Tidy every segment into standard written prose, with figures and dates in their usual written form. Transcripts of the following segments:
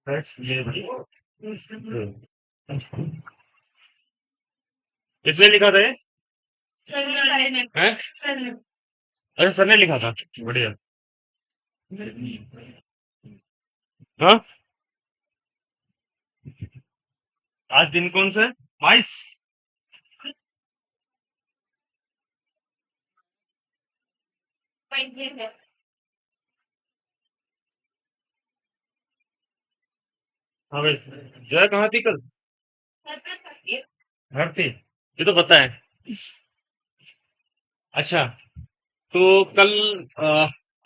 X ये भी किसने लिखा था ये? हैं? अच्छा सर ने लिखा था। बढ़िया। हाँ, आज दिन कौन सा है? 22। हाँ भाई, जया कहाँ थी कल? घर थी, ये तो पता है। अच्छा, तो कल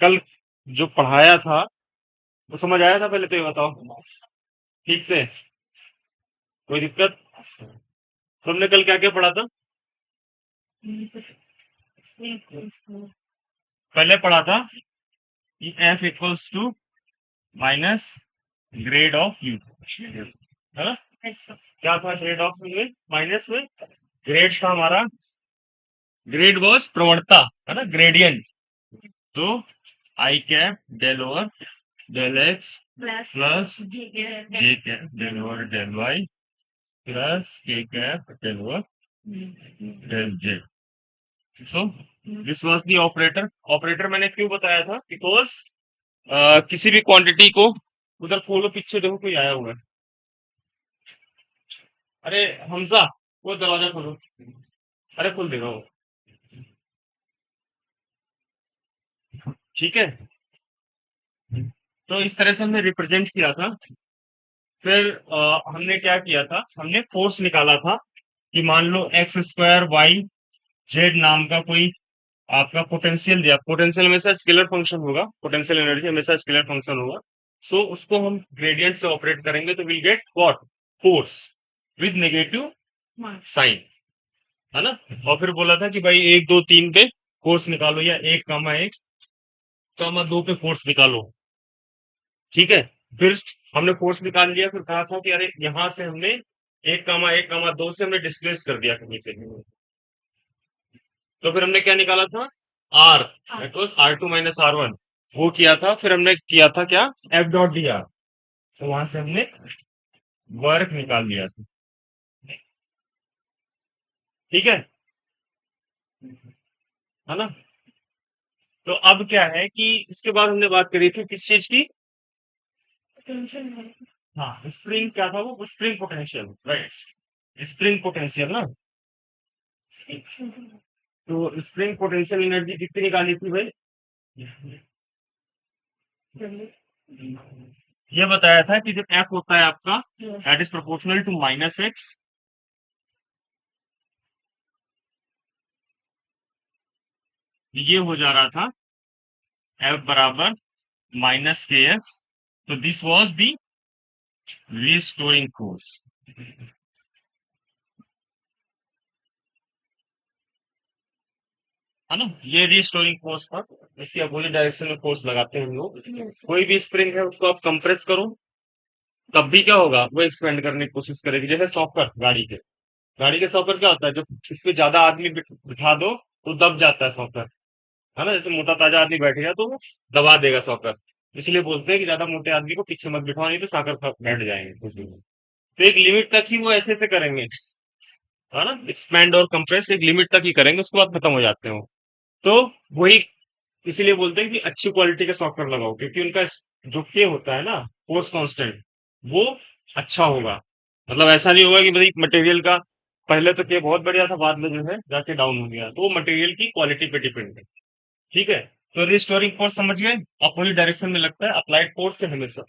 कल जो पढ़ाया था वो समझ आया था? पहले तो ये बताओ ठीक से, कोई दिक्कत? तुमने कल क्या क्या पढ़ा था? पहले पढ़ा था कि F equals to minus grad of U, है ना? क्या था ग्रेड ऑफ यू में? माइनस में ग्रेड था हमारा, ग्रेड वॉज प्रवणता, है ना, ग्रेडियंट। तो I cap del over del x plus J cap del over del Y plus K cap del over del Z. So this was the operator. Operator मैंने क्यों बताया था? बिकॉज किसी भी क्वांटिटी को उधर खोलो, पीछे देखो कोई आया हुआ है। अरे हमजा, वो दरवाजा खोलो। अरे खोल देगा वो। ठीक है, तो इस तरह से हमने रिप्रेजेंट किया था। फिर हमने क्या किया था? हमने फोर्स निकाला था कि मान लो एक्स स्क्वायर वाई जेड नाम का कोई आपका पोटेंशियल दिया। पोटेंशियल हमेशा स्केलर फंक्शन होगा, पोटेंशियल एनर्जी हमेशा स्केलर फंक्शन होगा। सो उसको हम ग्रेडियंट से ऑपरेट करेंगे तो will get what? Force with negative sign, है ना? और फिर बोला था कि भाई 1 2 3 पे फोर्स निकालो, या 1 कामा 2 पे फोर्स निकालो। ठीक है, फिर हमने फोर्स निकाल लिया। फिर कहा था कि अरे यहां से हमने 1 कामा 2 से हमने डिस्प्लेस कर दिया कहीं से। तो फिर हमने क्या निकाला था? R, that was R2 - R1। वो किया था। फिर हमने किया था क्या? F dot D R. तो वहां से हमने वर्क निकाल लिया था। ठीक है ना? तो अब क्या है कि इसके बाद हमने बात करी थी किस चीज की? हाँ, स्प्रिंग क्या था? वो spring potential, right, spring potential ना। तो स्प्रिंग पोटेंशियल एनर्जी कितनी निकाली थी भाई? ये बताया था कि जब एफ होता है आपका that is proportional to minus X, ये हो जा रहा था एफ बराबर माइनस के एक्स। तो this was the restoring force, है ना? ये रीस्टोरिंग फोर्स था। इसकी अपोजिट डायरेक्शन में फोर्स लगाते हैं हम लोग। कोई भी स्प्रिंग है उसको आप कंप्रेस करो, तब भी क्या होगा? वो एक्सपेंड करने की कोशिश करेगी। जैसे सॉकर, गाड़ी के सॉकर क्या होता है? जब इस पे ज्यादा आदमी बिठा दो तो दब जाता है सॉकर, है ना? जैसे मोटा ताजा आदमी बैठ गया तो वो दबा देगा सॉकर। इसलिए बोलते हैं कि ज्यादा मोटे आदमी को पीछे मत बिठाओ, नहीं तो साकर बैठ जाएंगे कुछ दिन में। तो एक लिमिट तक ही वो ऐसे ऐसे करेंगे, है ना? एक्सपैंड और कंप्रेस एक लिमिट तक ही करेंगे, उसके बाद खत्म हो जाते हैं वो। तो वही, इसीलिए बोलते हैं कि अच्छी क्वालिटी के सॉकर लगाओ, क्योंकि उनका जो के होता है ना, फोर्स कांस्टेंट, वो अच्छा होगा। मतलब ऐसा नहीं होगा कि भाई मटेरियल का पहले तो के बहुत बढ़िया था, बाद में जो है जाके डाउन हो गया। तो वो मटेरियल की क्वालिटी पे डिपेंड है। ठीक है, तो रिस्टोरिंग फोर्स समझ गए? अपोजिट डायरेक्शन में लगता है अप्लाइड फोर्स से हमेशा।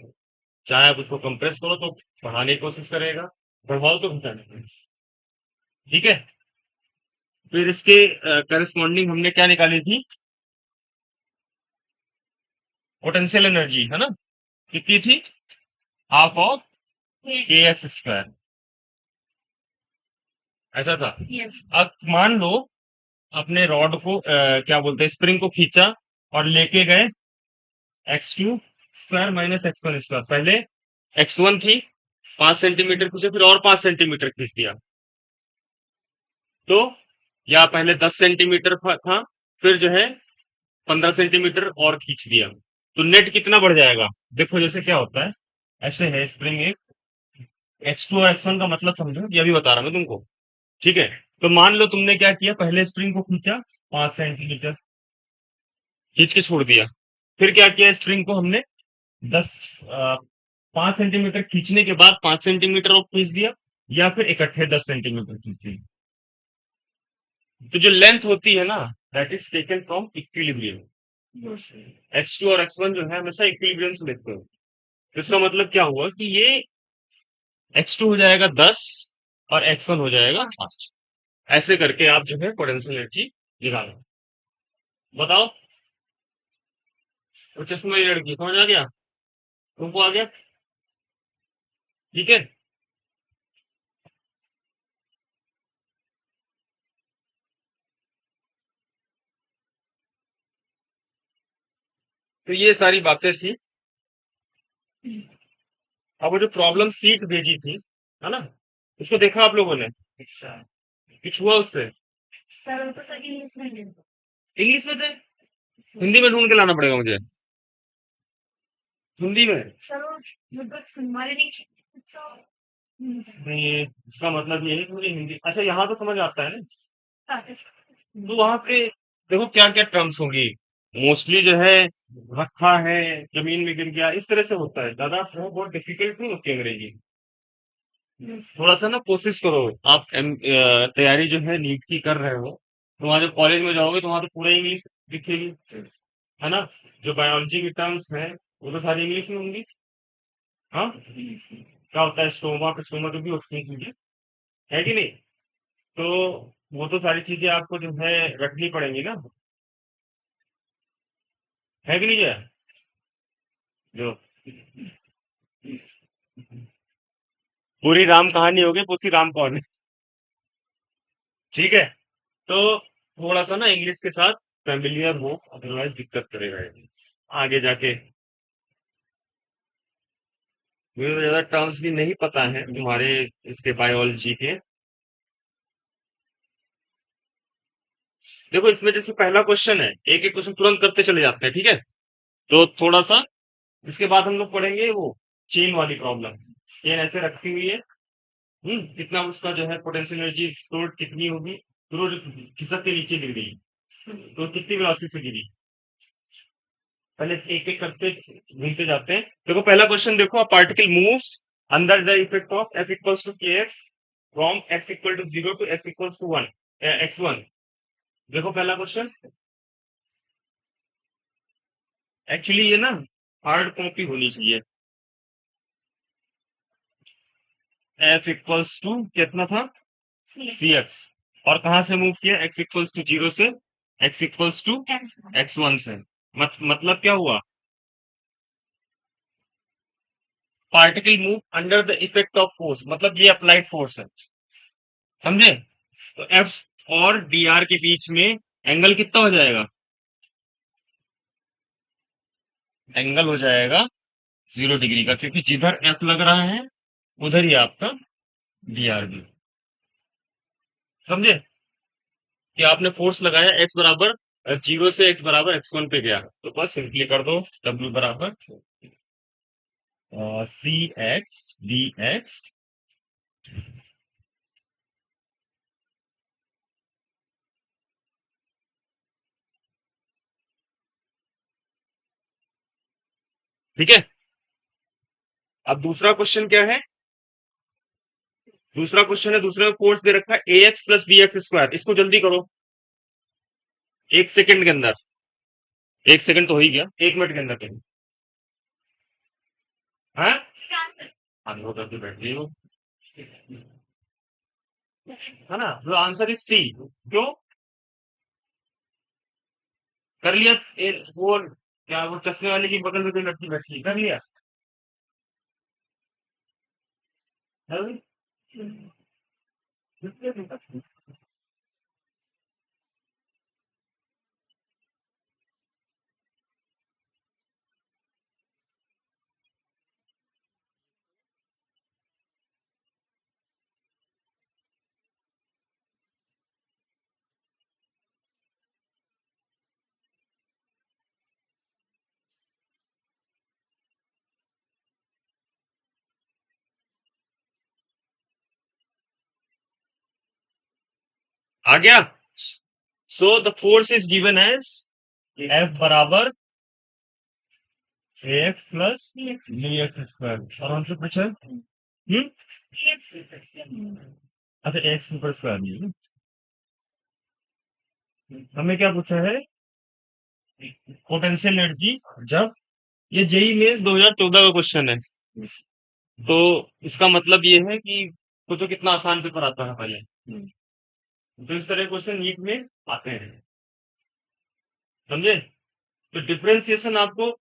चाहे आप उसको कंप्रेस करो तो बढ़ाने की कोशिश करेगा, बढ़ाओ तो घटाने की। ठीक है, फिर इसके करस्पॉन्डिंग हमने क्या निकाली थी? पोटेंशियल एनर्जी, है ना? कितनी थी? Half of K x square, ऐसा था। अब मान लो अपने रॉड को क्या बोलते हैं, स्प्रिंग को खींचा और लेके गए x2 square minus x1 square. पहले x1 थी 5 सेंटीमीटर खींचे, फिर और 5 सेंटीमीटर खींच दिया। तो या पहले 10 सेंटीमीटर था, फिर जो है 15 सेंटीमीटर और खींच दिया। तो नेट कितना बढ़ जाएगा? देखो जैसे क्या होता है, ऐसे है स्प्रिंग एक, X2 और X1 का मतलब समझो, ये अभी बता रहा मैं तुमको। ठीक है, तो मान लो तुमने क्या किया, पहले स्ट्रिंग को खींचा 5 सेंटीमीटर, खींच के छोड़ दिया। फिर क्या किया, स्ट्रिंग को हमने 5 सेंटीमीटर खींचने के बाद 5 सेंटीमीटर और खींच दिया, या फिर इकट्ठे 10 सेंटीमीटर खींच दिए। तो जो लेंथ होती है ना, that is taken from equilibrium. X2 और X1 जो है हमेशा इक्विलिब्रियम से देखते हो। तो इसका मतलब क्या हुआ कि ये X2 हो जाएगा 10 और X1 हो जाएगा 5। ऐसे करके आप जो है पोटेंशियल एनर्जी निकालो। बताओ, तो चश्मे वाली लड़की समझ आ गया, तुमको आ गया? ठीक है। तो ये सारी बातें थी। अब वो जो प्रॉब्लम सीट भेजी थी, है ना, उसको देखा आप लोगों ने? अच्छा, कुछ हुआ उससे? सर वो तो सब इंग्लिश में थे। हिंदी में ढूंढ के लाना पड़ेगा मुझे। हिंदी में? सर वो मतलब हमारे नहीं। नहीं, इसका मतलब ये है कि मुझे हिंदी, अच्छा यहाँ तो समझ आता है ना। तो वहां पे देखो क्या क्या टर्म्स होंगी। मोस्टली जो है रखा है, जमीन में गिर गया, इस तरह से होता है। दादा वो बहुत डिफिकल्ट नहीं होती अंग्रेजी। थोड़ा सा ना कोशिश करो। आप तैयारी जो है नीट की कर रहे हो, तो वहां जब कॉलेज में जाओगे तो वहां तो पूरा इंग्लिश दिखेगी, है ना। जो बायोलॉजी की टर्म्स है वो तो सारी इंग्लिश में होंगी। हाँ, क्या होता है स्टोमा, स्टोमा जो भी होती है चीजें, है कि नहीं। तो वो तो सारी चीजें आपको जो है रखनी पड़ेंगी ना, है कि नहीं जो है, जो पूरी राम कहानी हो गई, पूरी राम कौन है। ठीक है, तो थोड़ा सा ना इंग्लिश के साथ फेमिलियर हो, अदरवाइज दिक्कत करेगा ये आगे जाके। मुझे तो ज्यादा टर्म्स भी नहीं पता है तुम्हारे इसके बायोलॉजी के। देखो इसमें जैसे पहला क्वेश्चन है, एक एक क्वेश्चन तुरंत करते चले जाते हैं, ठीक है। तो थोड़ा सा इसके बाद हम लोग पढ़ेंगे वो चेन वाली प्रॉब्लम। चेन ऐसे रखी हुई है, कितना उसका जो है पोटेंशियल एनर्जी स्टोर्ड कितनी होगी, फिर वो जो खिसक के नीचे गिर गई, तो कितनी वेलोसिटी से गिरी। पहले एक एक करके ढूंढते जाते हैं। देखो पहला क्वेश्चन देखो, a particle moves under the effect of F equals to K x from x equal to 0 to x equals to 1 x1। देखो पहला क्वेश्चन, एक्चुअली ये ना हार्ड कॉपी होनी चाहिए। F इक्वल्स टू कितना था, सी एक्स, और कहां से मूव किया, x इक्वल्स टू 0 से x इक्वल्स टू x1 से। मतलब क्या हुआ, particle move under the effect of force, मतलब ये अप्लाइड फोर्स है, समझे। तो एफ और डी आर के बीच में एंगल कितना हो जाएगा, एंगल हो जाएगा 0 डिग्री का, क्योंकि जिधर एफ लग रहा है उधर ही आपका डी आर भी। समझे कि आपने फोर्स लगाया एक्स बराबर 0 से एक्स बराबर x1 पे गया, तो बस सिंपली कर दो W बराबर सी एक्स डी एक्स। ठीक है, अब दूसरा क्वेश्चन क्या है, दूसरा क्वेश्चन है, दूसरे में फोर्स दे रखा है a x plus b x square. इसको जल्दी करो, 1 सेकंड के अंदर। 1 सेकंड तो हो ही गया, 1 मिनट के अंदर करो। हाँ, आंध्र करके बैठ गई हो, है ना। जो आंसर इज सी। क्यों कर लिया, वो क्या वो चश्मे वाले की बगल में कोई लड़की बैठी है, कर लिया। है? आ गया। So the force is given as F बराबर a x plus b x square. और हमसे पूछा अच्छा एक्स ऊपर स्क्वायर नहीं है ना। हमें क्या पूछा है पोटेंशियल एनर्जी जब ये जेई मेंस 2014 का क्वेश्चन है। तो इसका मतलब ये है कि सोचो कितना आसान पेपर आता है पहले। तो इस तरह क्वेश्चन नीट में आते हैं, समझे। तो डिफरेंशिएशन आपको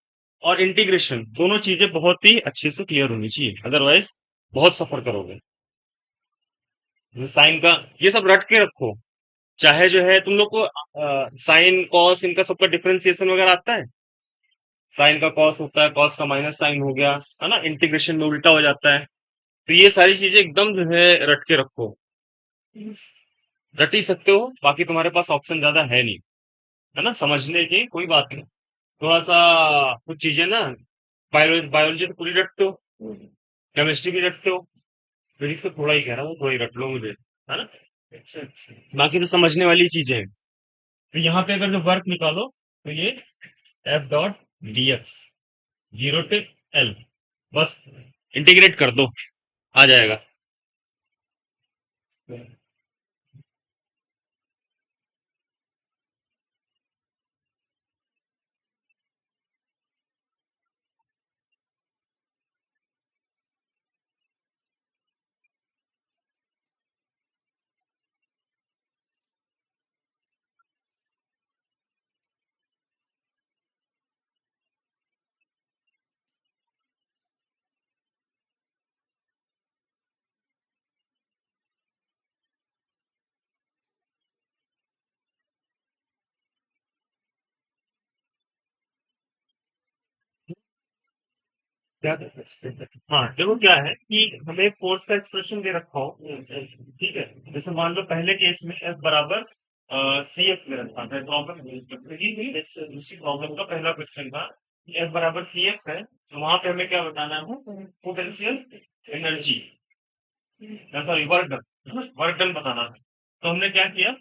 और इंटीग्रेशन दोनों चीजें बहुत ही अच्छे से क्लियर होनी चाहिए, अदरवाइज बहुत सफर करोगे। साइन का ये सब रट के रखो। चाहे जो है तुम लोग को साइन कॉस इनका सबका डिफरेंशिएशन वगैरह आता है। साइन का कॉस होता है, कॉस का माइनस साइन हो गया, है ना, इंटीग्रेशन में उल्टा हो जाता है। तो ये सारी चीजें एकदम जो है रट के रखो। रट ही सकते हो, बाकी तुम्हारे पास ऑप्शन ज्यादा है नहीं, है ना, समझने की कोई बात नहीं। थोड़ा सा कुछ चीजें ना, बायोलॉजी बायोलॉजी तो पूरी रटते हो, केमिस्ट्री भी रटते हो, फिजिक्स तो थोड़ा ही कह रहा हूँ, थोड़ा ही रट लो मुझे, है ना। बाकी तो समझने वाली चीजें हैं। तो यहाँ पे अगर जो वर्क निकालो तो ये F dot D x 0 to L, बस इंटीग्रेट कर दो, आ जाएगा। क्या हाँ देखो क्या है कि हमें फोर्स का एक्सप्रेशन दे रखा हो, ठीक है। जैसे मान लो पहले केस में एफ बराबर सी एफ दे रखा था, प्रॉब्लम उसी प्रॉब्लम का पहला क्वेश्चन था कि एफ बराबर सी एक्स है, तो वहां पे हमें क्या बताना है, potential energy, sorry work done, work done बताना है। तो हमने क्या किया,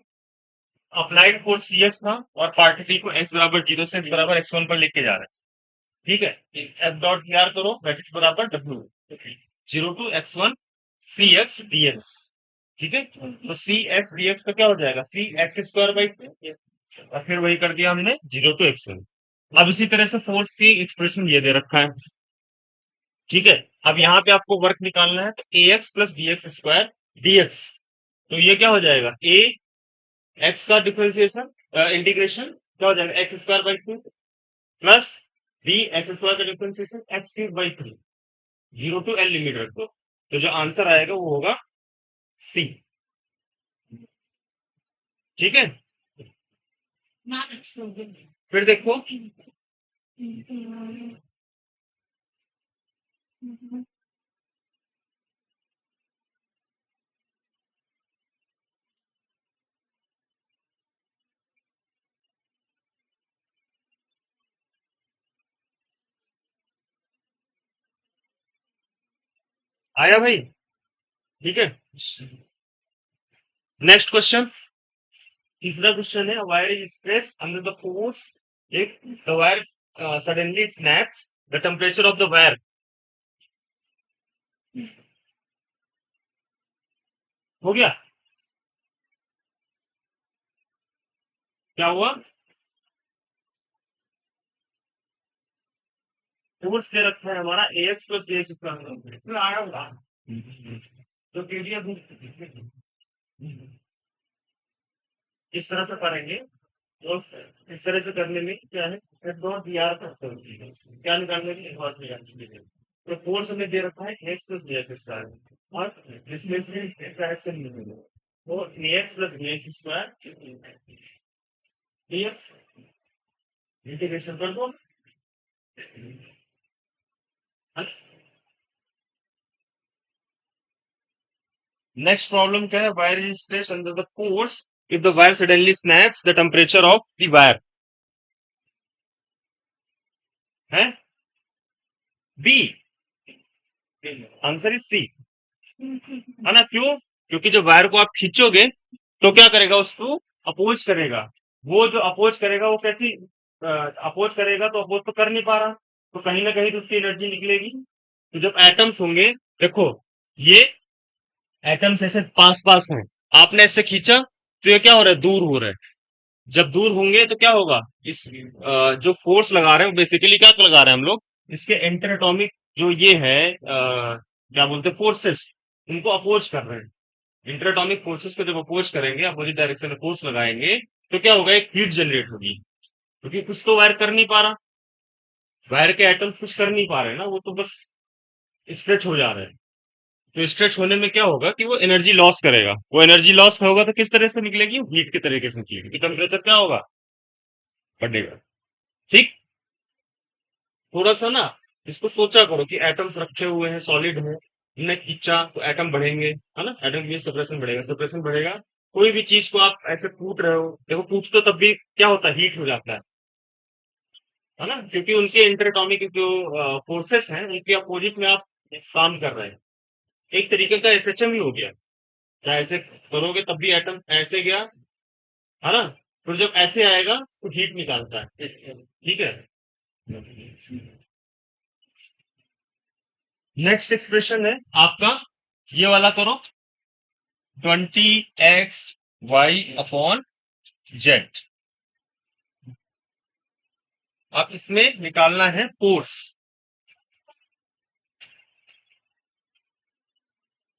अप्लाइड फोर्स सी एक्स था और पार्टिकल को एक्स बराबर 0 से एक्स बराबर x1 पर लेके जा रहे हैं, ठीक है। एफ डॉट वी आर करो, दैट इज बराबर W 0 to x1 C X D X, ठीक है। तो सी एक्स डी एक्स का क्या हो जाएगा, सी एक्स स्क्वायर बाई, और फिर वही कर दिया हमने 0 to x1। अब इसी तरह से फोर्स की एक्सप्रेशन ये दे रखा है, ठीक है। अब यहाँ पे आपको वर्क निकालना है, तो a x plus b x square d x. तो ये क्या हो जाएगा, ए एक्स का डिफरेंशिएशन इंटीग्रेशन क्या हो जाएगा, x square by 2 plus b x square का differentiation x cube by 3, 0 to L limit रख दो। तो जो आंसर आएगा वो होगा सी, ठीक है। फिर देखो, आया भाई, ठीक है। नेक्स्ट क्वेश्चन, तीसरा क्वेश्चन है, wire is stressed under the force if the wire suddenly snaps, the temperature of the wire, हो गया। क्या हुआ, फोर्स दे रखा है हमारा ए एक्स प्लस बी एक्स आया होगा। तो इस तरह से करेंगे, और इस तरह से करने में क्या है, डॉट डी आर क्या निकालने की बात नहीं। तो फोर्स हमें दे रखा है x plus b x square, और इसमें से डायरेक्शन नहीं मिलेगा, तो a x plus b x square d x integration कर दो। नेक्स्ट प्रॉब्लम क्या है, wire is stressed under the force if the wire suddenly snaps, the temperature of the wire है बी, आंसर इज सी, है ना। क्यों, क्योंकि जब वायर को आप खींचोगे तो क्या करेगा, उसको अपोज करेगा। वो जो अपोज करेगा वो कैसी अपोज करेगा, तो अपोज तो कर नहीं पा रहा, तो कहीं ना कहीं तो उसकी एनर्जी निकलेगी। तो जब एटम्स होंगे, देखो ये एटम्स ऐसे पास पास हैं, आपने ऐसे खींचा तो ये क्या हो रहा है, दूर हो रहा है। जब दूर होंगे तो क्या होगा, इस जो फोर्स लगा रहे हैं बेसिकली क्या लगा रहे हैं हम लोग, इसके इंटर एटॉमिक जो ये है क्या बोलते हैं, फोर्सेस, उनको अपोज कर रहे हैं। इंटर एटॉमिक फोर्सेस को जब अपोज करेंगे, अपोजिट डायरेक्शन में फोर्स लगाएंगे, तो क्या होगा, एक हीट जनरेट होगी, क्योंकि कुछ तो वायर कर नहीं पा रहा, वायर के एटम्स कुछ कर नहीं पा रहे हैं ना, वो तो बस स्ट्रेच हो जा रहे हैं। तो स्ट्रेच होने में क्या होगा कि वो एनर्जी लॉस करेगा, वो एनर्जी लॉस होगा तो किस तरह से निकलेगी, हीट के तरीके से निकलेगी, टेम्परेचर क्या होगा, बढ़ेगा। ठीक, थोड़ा सा ना इसको सोचा करो कि एटम्स रखे हुए हैं, सॉलिड है, इन्हें खींचा तो एटम बढ़ेंगे, है ना, एटम की सेपरेशन बढ़ेगा, सेपरेशन बढ़ेगा। कोई भी चीज को आप ऐसे कूट रहे हो, देखो कूट तो तब भी क्या होता है, हीट हो जाता है ना, क्योंकि उनके इंटरएटॉमिक जो फोर्सेस हैं उनके अपोजिट में आप काम कर रहे हैं। एक तरीके का एसएचएम ही हो गया, चाहे ऐसे करोगे तब भी एटम ऐसे गया, है ना, तो जब ऐसे आएगा तो हीट निकालता है, ठीक है। नेक्स्ट एक्सप्रेशन है आपका, ये वाला करो, 20xy/z। अब इसमें निकालना है फोर्स।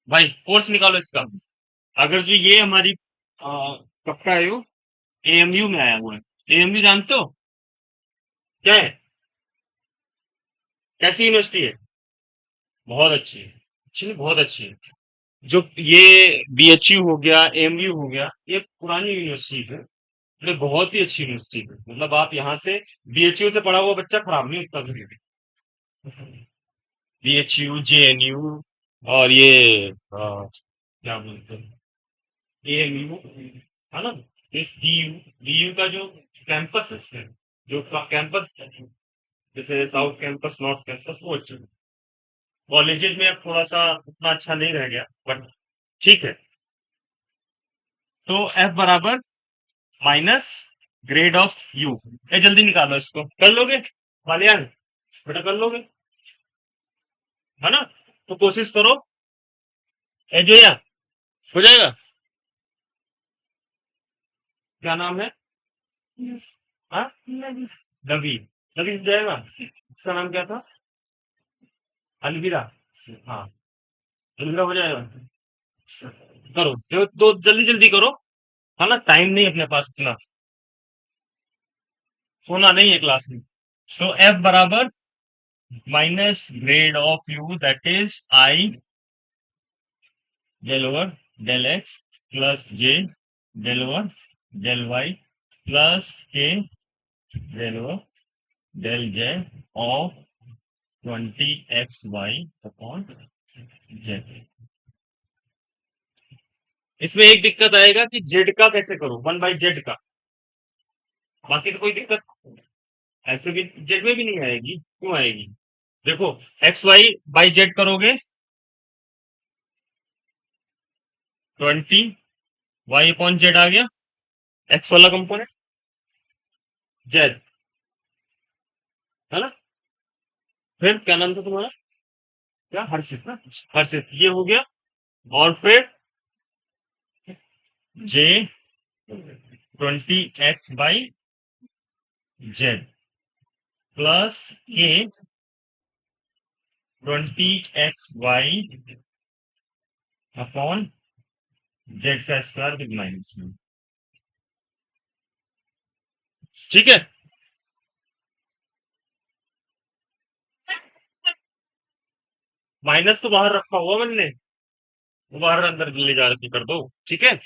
भाई फोर्स निकालो इसका। अगर जो ये हमारी कब का है, यो एएमयू में आया हुआ है। एएमयू जानते हो क्या है, कैसी यूनिवर्सिटी है, बहुत अच्छी है, अच्छी नहीं, बहुत अच्छी है। जो ये बीएचयू हो गया, एएमयू हो गया, ये पुरानी यूनिवर्सिटीज है, ये बहुत ही अच्छी यूनिवर्सिटी है, मतलब आप यहाँ से बीएचयू से पढ़ा हुआ बच्चा खराब नहीं होता कभी भी। बीएचयू, जेएनयू और ये क्या बोलते हैं, एएमयू, है ना, इस डीयू, डीयू का जो कैंपस है, जो कैंपस जैसे साउथ कैंपस, नॉर्थ कैंपस, वो अच्छे कॉलेजेस में अब थोड़ा सा उतना अच्छा नहीं रह गया, बट ठीक है। तो एफ बराबर माइनस ग्रेड ऑफ यू, ये जल्दी निकालो, इसको कर लोगे मालियान, बेटा कर लोगे, है ना, तो कोशिश करो, ए जोया, हो जाएगा। क्या नाम है, हाँ, नबी, नबी हो जाएगा। इसका नाम क्या था, अलविदा, हाँ, अलविदा हो जाएगा। करो तो जल्दी जल्दी करो, है ना, टाइम नहीं अपने पास इतना, सोना नहीं है क्लास में। तो एफ बराबर minus grad of u, that is i del over del x plus j del over del Y plus k del over del z of 20xy upon z. इसमें एक दिक्कत आएगा कि जेड का कैसे करो, 1/z का, बाकी तो कोई दिक्कत ऐसे भी जेड में भी नहीं आएगी, क्यों आएगी, देखो xy/z करोगे, 20y/z आ गया, एक्स वाला कंपोनेंट, जेड, है ना, फिर क्या नाम था तुम्हारा, क्या, हर्षित ना, हर्षित, ये हो गया। और फिर जे 20x/z प्लस के 20xy अपॉन जेड का स्क्वायर विद माइनस, ठीक है। माइनस तो बाहर रखा हुआ मैंने, वो बाहर अंदर ले जा के कर दो, ठीक है।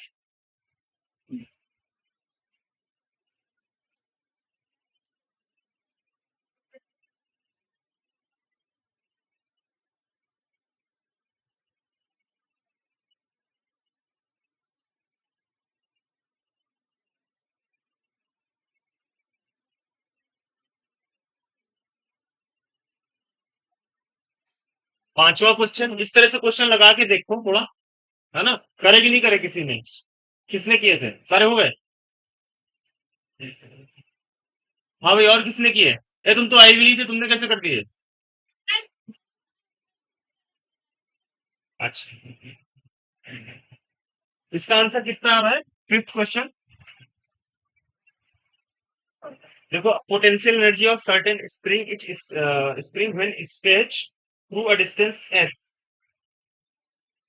5वां क्वेश्चन, इस तरह से क्वेश्चन लगा के देखो थोड़ा, है ना, करे कि नहीं करे किसी ने, किसने किए थे? सारे हो गए? हाँ भाई, और किसने किए? ए, तुम तो आई भी नहीं थी, तुमने कैसे कर दिए? अच्छा, इसका आंसर कितना आ रहा है? Fifth question. देखो, potential energy of certain spring it is spring when stretch through a distance s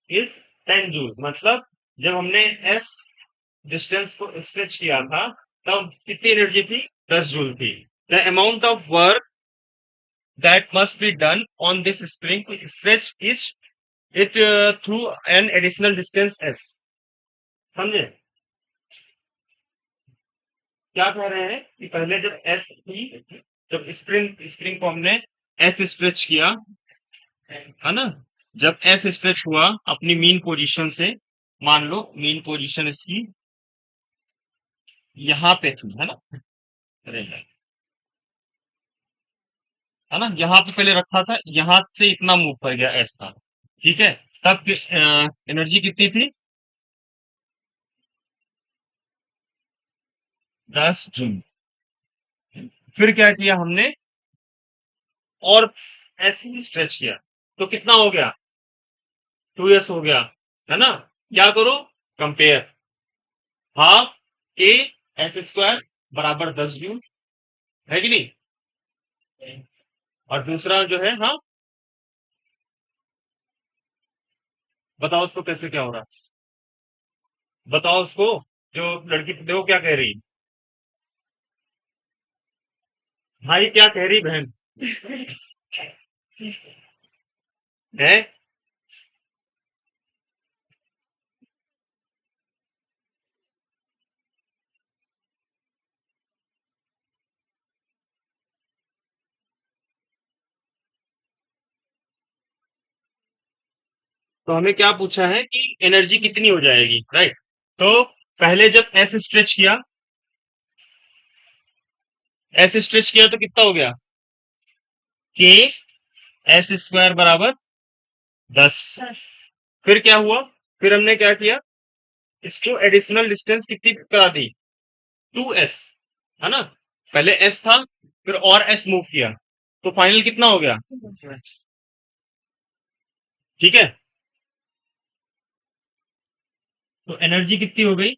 is 10 joule. मतलब जब हमने एस डिस्टेंस को स्ट्रेच किया था, तब कितनी एनर्जी थी? 10 जूल थी। The amount of work that must be done on this spring to stretch is it through an additional distance S. समझे? क्या कह रहे हैं कि पहले जब एस थी, जब स्प्रिंग स्प्रिंग को हमने एस स्ट्रेच किया, है ना, जब एस स्ट्रेच हुआ अपनी मीन पोजीशन से, मान लो मीन पोजीशन इसकी यहाँ पे थी, है ना, अरे यार, है ना, यहाँ पे पहले रखा था, यहाँ से इतना मूव कर गया एस था, ठीक है। तब एनर्जी कितनी थी? 10 जूल। फिर क्या किया हमने? और एस ही स्ट्रेच किया, तो कितना हो गया? 2s हो गया, है ना। क्या करो? कंपेयर। हाफ के एस स्क्वायर बराबर 10 जूल, है कि नहीं? और दूसरा जो है, हाँ, बताओ उसको कैसे क्या हो रहा है? बताओ उसको। जो लड़की देखो क्या कह रही भाई, क्या कह रही बहन? है? तो हमें क्या पूछा है कि एनर्जी कितनी हो जाएगी, राइट? तो पहले जब एस स्ट्रेच किया तो कितना हो गया? के एस स्क्वायर बराबर 10। फिर क्या हुआ? फिर हमने क्या किया? इसको एडिशनल डिस्टेंस कितनी करा दी? 2s, है ना। पहले s था, फिर और s मूव किया, तो फाइनल कितना हो गया? ठीक है। तो एनर्जी कितनी हो गई?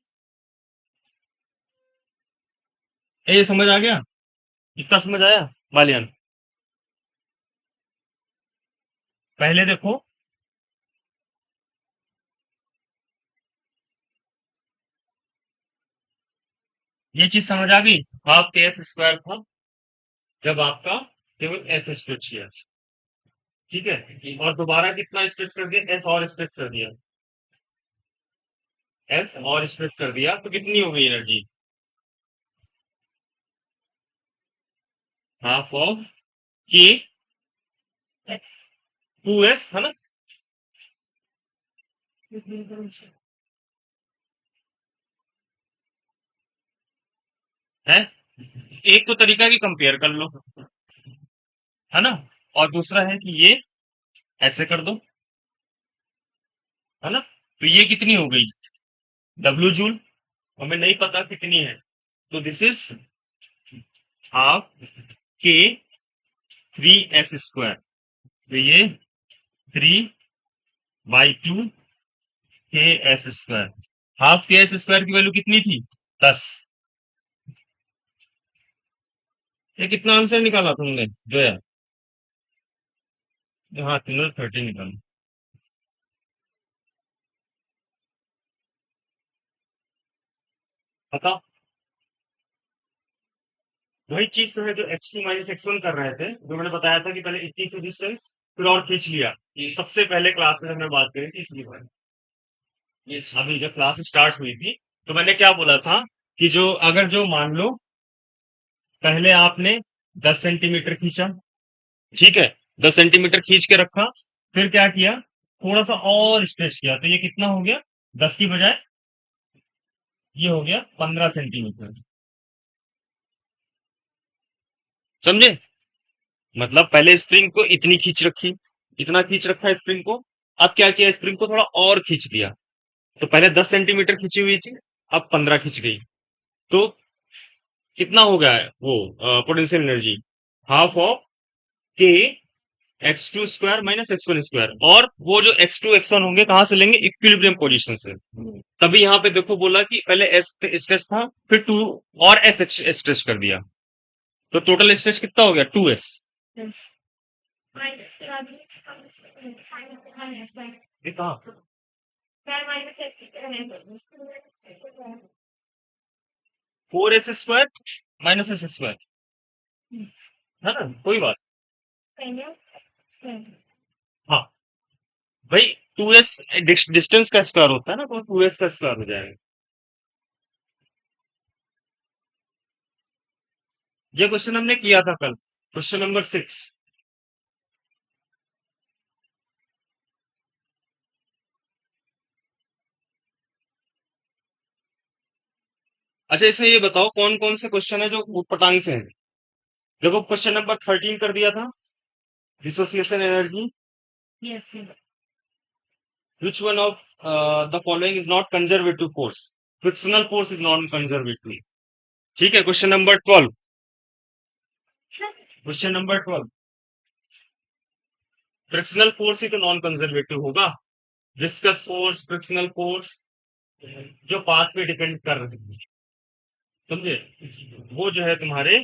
ये समझ आ गया? इतना समझ आया बालियान? पहले देखो, ये चीज समझ आ गई। हाफ के एस स्क्वायर था जब आपका केवल एस स्ट्रेच किया, ठीक है। और दोबारा कितना स्ट्रेच कर दिया? एस और स्ट्रेच कर दिया, एस और स्ट्रेच कर दिया, तो कितनी हो गई एनर्जी? हाफ ऑफ के 2s, है ना। है। एक तो तरीका की कंपेयर कर लो, है ना, और दूसरा है कि ये ऐसे कर दो, है ना। तो ये कितनी हो गई? W joule. हमें नहीं पता कितनी है, तो दिस इज हाफ के 3s स्क्वायर। तो ये 3/2 के एस स्क्वायर। हाफ के एस स्क्वायर की वैल्यू कितनी थी? 10। ये कितना आंसर निकाला तुमने जो है? हाँ, 330 निकाला। बताओ। वही चीज तो है जो x2 - x1 कर रहे थे, जो मैंने बताया था कि पहले इतनी सी डिस्टेंस, फिर और खींच लिया। ये सबसे पहले क्लास में हमने बात करी थी, इसलिए ये अभी जब क्लास स्टार्ट हुई थी, तो मैंने क्या बोला था कि जो अगर जो मान लो पहले आपने 10 सेंटीमीटर खींचा, ठीक है, 10 सेंटीमीटर खींच के रखा, फिर क्या किया? थोड़ा सा और स्ट्रेच किया, तो ये कितना हो गया? 10 की बजाय ये हो गया 15 सेंटीमीटर। समझे? मतलब पहले स्प्रिंग को इतनी खींच रखी, इतना खींच रखा स्प्रिंग को, अब क्या किया? स्प्रिंग को थोड़ा और खींच दिया। तो पहले 10 सेंटीमीटर खींची हुई थी, अब 15 खिंच गई, तो कितना हो गया है वो potential energy? Half of K X two square minus X one square. और वो जो एक्स टू एक्स वन होंगे कहाँ से लेंगे? इक्विलिब्रियम पोजीशन से। तभी यहाँ पे देखो बोला कि पहले एस स्ट्रेच था, फिर टू और एस स्ट्रेच कर दिया, तो टोटल स्ट्रेच कितना हो गया? 2s। ये कहाँ? 4s square minus S square, है ना? कोई बात। हाँ भाई, 2s डिस्टेंस का स्क्वायर होता है ना, तो 2s का स्क्वायर हो जाएगा। ये क्वेश्चन हमने किया था कल, क्वेश्चन नंबर 6। अच्छा, इसमें ये बताओ कौन कौन से क्वेश्चन है जो ऊटपटांग से हैं। देखो, क्वेश्चन नंबर 13 कर दिया था, dissociation energy. Which one of the following is not conservative force? Frictional force is non conservative. ठीक है, question number 12। Question number 12, frictional force ही तो नॉन कंजर्वेटिव होगा। विस्कस फोर्स, फ्रिक्शनल फोर्स, जो पाथ पे डिपेंड कर रहे हैं, समझे, वो जो है तुम्हारे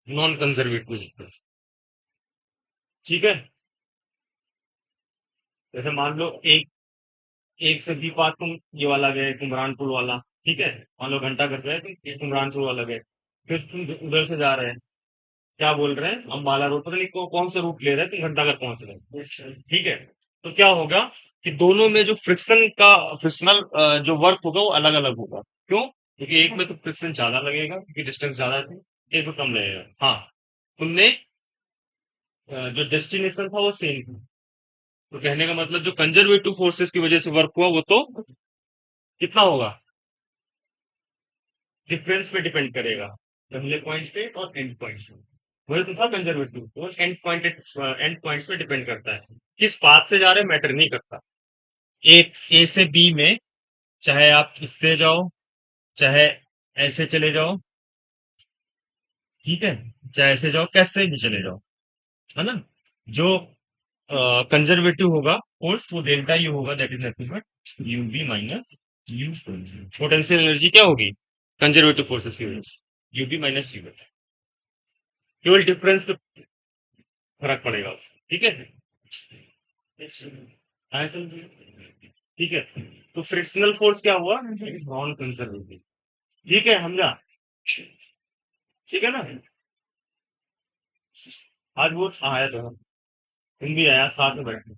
नॉन कंजर्वेटिव। ठीक है, जैसे मान लो एक एक से बी पाथ तुम ये वाला गए, कुमरान पुल वाला, ठीक है, मान लो घंटा कर गए, तुम ये कुमरान पुल वाला गए, फिर तुम उधर से जा रहे हैं, क्या बोल रहे हैं, अम्बाला रोड, पता नहीं कौन सा रूट ले रहे हैं, तुम घंटाघर पहुंच रहे हैं, ठीक है। तो क्या होगा कि दोनों में जो फ्रिक्शनल जो वर्क होगा वो अलग अलग होगा। क्यों? क्योंकि एक में तो फ्रिक्शन ज्यादा लगेगा क्योंकि डिस्टेंस ज्यादा थी, एक में कम लगेगा। हाँ, तुमने जो डेस्टिनेशन था वो सेम था, तो कहने का मतलब जो कंजर्वेटिव फोर्सेस की वजह से वर्क हुआ वो तो कितना होगा? डिफरेंस पे डिपेंड करेगा, पहले पॉइंट पे और एंड पॉइंट पे। वही तो था कंजर्वेटिव फोर्स, एंड पॉइंट्स पे डिपेंड करता है, किस पाथ से जा रहे मैटर नहीं करता। एक ए से बी में, चाहे आप इससे जाओ, चाहे ऐसे चले जाओ, ठीक है, चाहे ऐसे जाओ, कैसे भी चले जाओ, है ना, जो कंजर्वेटिव होगा फोर्स वो डेल्टा यू होगा, that is nothing but U B minus U. Potential energy क्या होगी कंजर्वेटिव फोर्सेस की वजह से? U B minus U. केवल डिफरेंस पे फर्क पड़ेगा उससे, ठीक है। आया समझ में? ठीक है, तो फ्रिक्शनल फोर्स क्या हुआ? Non conservative. ठीक है, समझा? ठीक है ना? आज वो आया तो, तुम भी आया साथ में बैठे।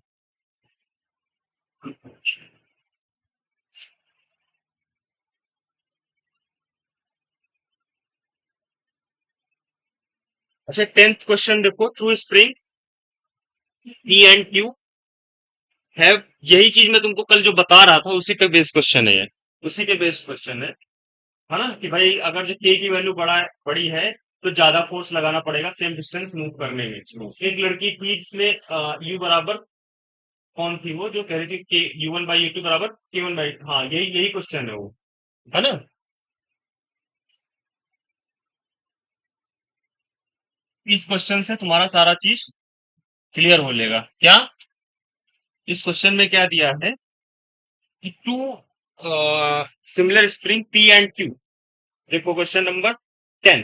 अच्छा, 10th क्वेश्चन देखो, through spring P and Q है, यही चीज मैं तुमको कल जो बता रहा था उसी पे बेस्ड क्वेश्चन है ये, उसी पे बेस्ड क्वेश्चन है ना, कि भाई अगर जो के की वैल्यू बड़ी है तो ज्यादा फोर्स लगाना पड़ेगा सेम डिस्टेंस मूव करने में। एक लड़की थी जिसने यू बराबर, कौन थी वो जो कह रही थी के U one by U two बराबर के वन बाई, हाँ यही यही क्वेश्चन है वो, है ना। इस क्वेश्चन से तुम्हारा सारा चीज क्लियर हो लेगा क्या? इस क्वेश्चन में क्या दिया है कि two similar spring P and Q. देखो क्वेश्चन नंबर 10,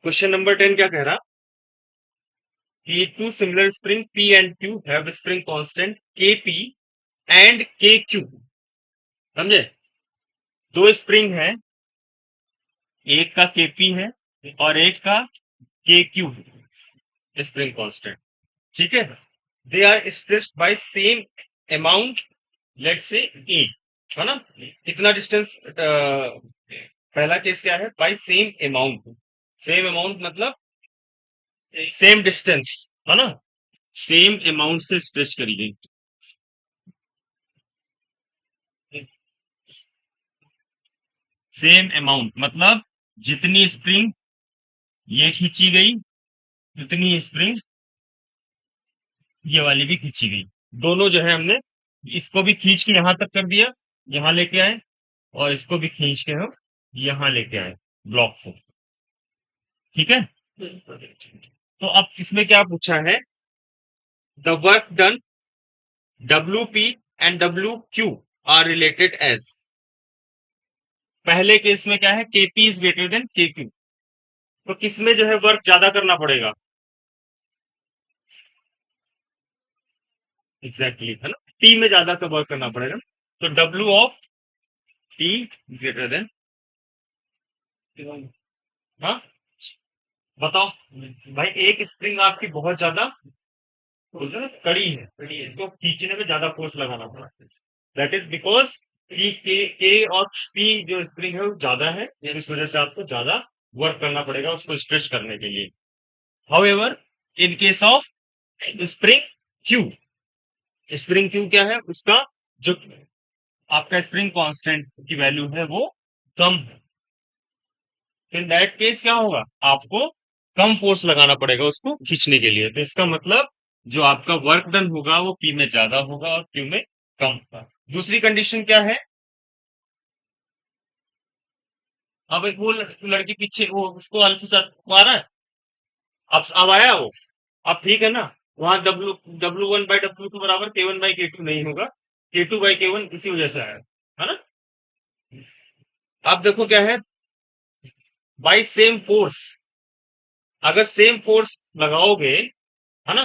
क्वेश्चन नंबर 10 क्या कह रहा कि two similar spring P and Q have spring constant K P and K Q. समझे? दो स्प्रिंग है, एक का के पी है और एक का के क्यू स्प्रिंग कांस्टेंट, ठीक है। They are stressed by same amount, let say A, है ना। इतना डिस्टेंस, पहला केस क्या है? By same amount. Same amount मतलब सेम डिस्टेंस, है ना, सेम अमाउंट से स्ट्रेच करी गई। सेम अमाउंट मतलब जितनी स्प्रिंग ये खींची गई उतनी स्प्रिंग ये वाली भी खींची गई। दोनों जो है हमने इसको भी खींच के यहां तक कर दिया, यहाँ लेके आए और इसको भी खींच के हम यहाँ लेके आए ब्लॉक को। ठीक है, तो अब इसमें क्या पूछा है, the work done WP and WQ are related as. पहले केस में क्या है, KP is greater than KQ, तो किसमें जो है वर्क ज्यादा करना पड़ेगा, एग्जैक्टली है ना, P में ज्यादा का वर्क करना पड़ेगा। तो W of P greater than, हाँ बताओ भाई, एक स्प्रिंग आपकी बहुत ज्यादा बोलते हैं ना, कड़ी है तो खींचने में ज्यादा फोर्स लगाना पड़ा, दैट इज बिकॉज के और पी जो स्प्रिंग है वो ज्यादा है, इस वजह से आपको ज्यादा वर्क करना पड़ेगा उसको स्ट्रेच करने के लिए। However in case of spring Q, spring Q क्या है, उसका जो आपका स्प्रिंग कांस्टेंट की वैल्यू है वो कम है, इन दैट केस क्या होगा, आपको कम फोर्स लगाना पड़ेगा उसको खींचने के लिए। तो इसका मतलब जो आपका वर्क डन होगा वो पी में ज्यादा होगा और क्यू में कम होगा। दूसरी कंडीशन क्या है, अब एक वो लड़की पीछे वो उसको अल्फा साथ आ रहा है, अब आया वो, अब ठीक है ना, वहां W1/W2 बराबर K1/K2 नहीं होगा, K2/K1 इसी वजह से आया है ना। अब देखो क्या है, बाई सेम फोर्स, अगर सेम फोर्स लगाओगे, है ना,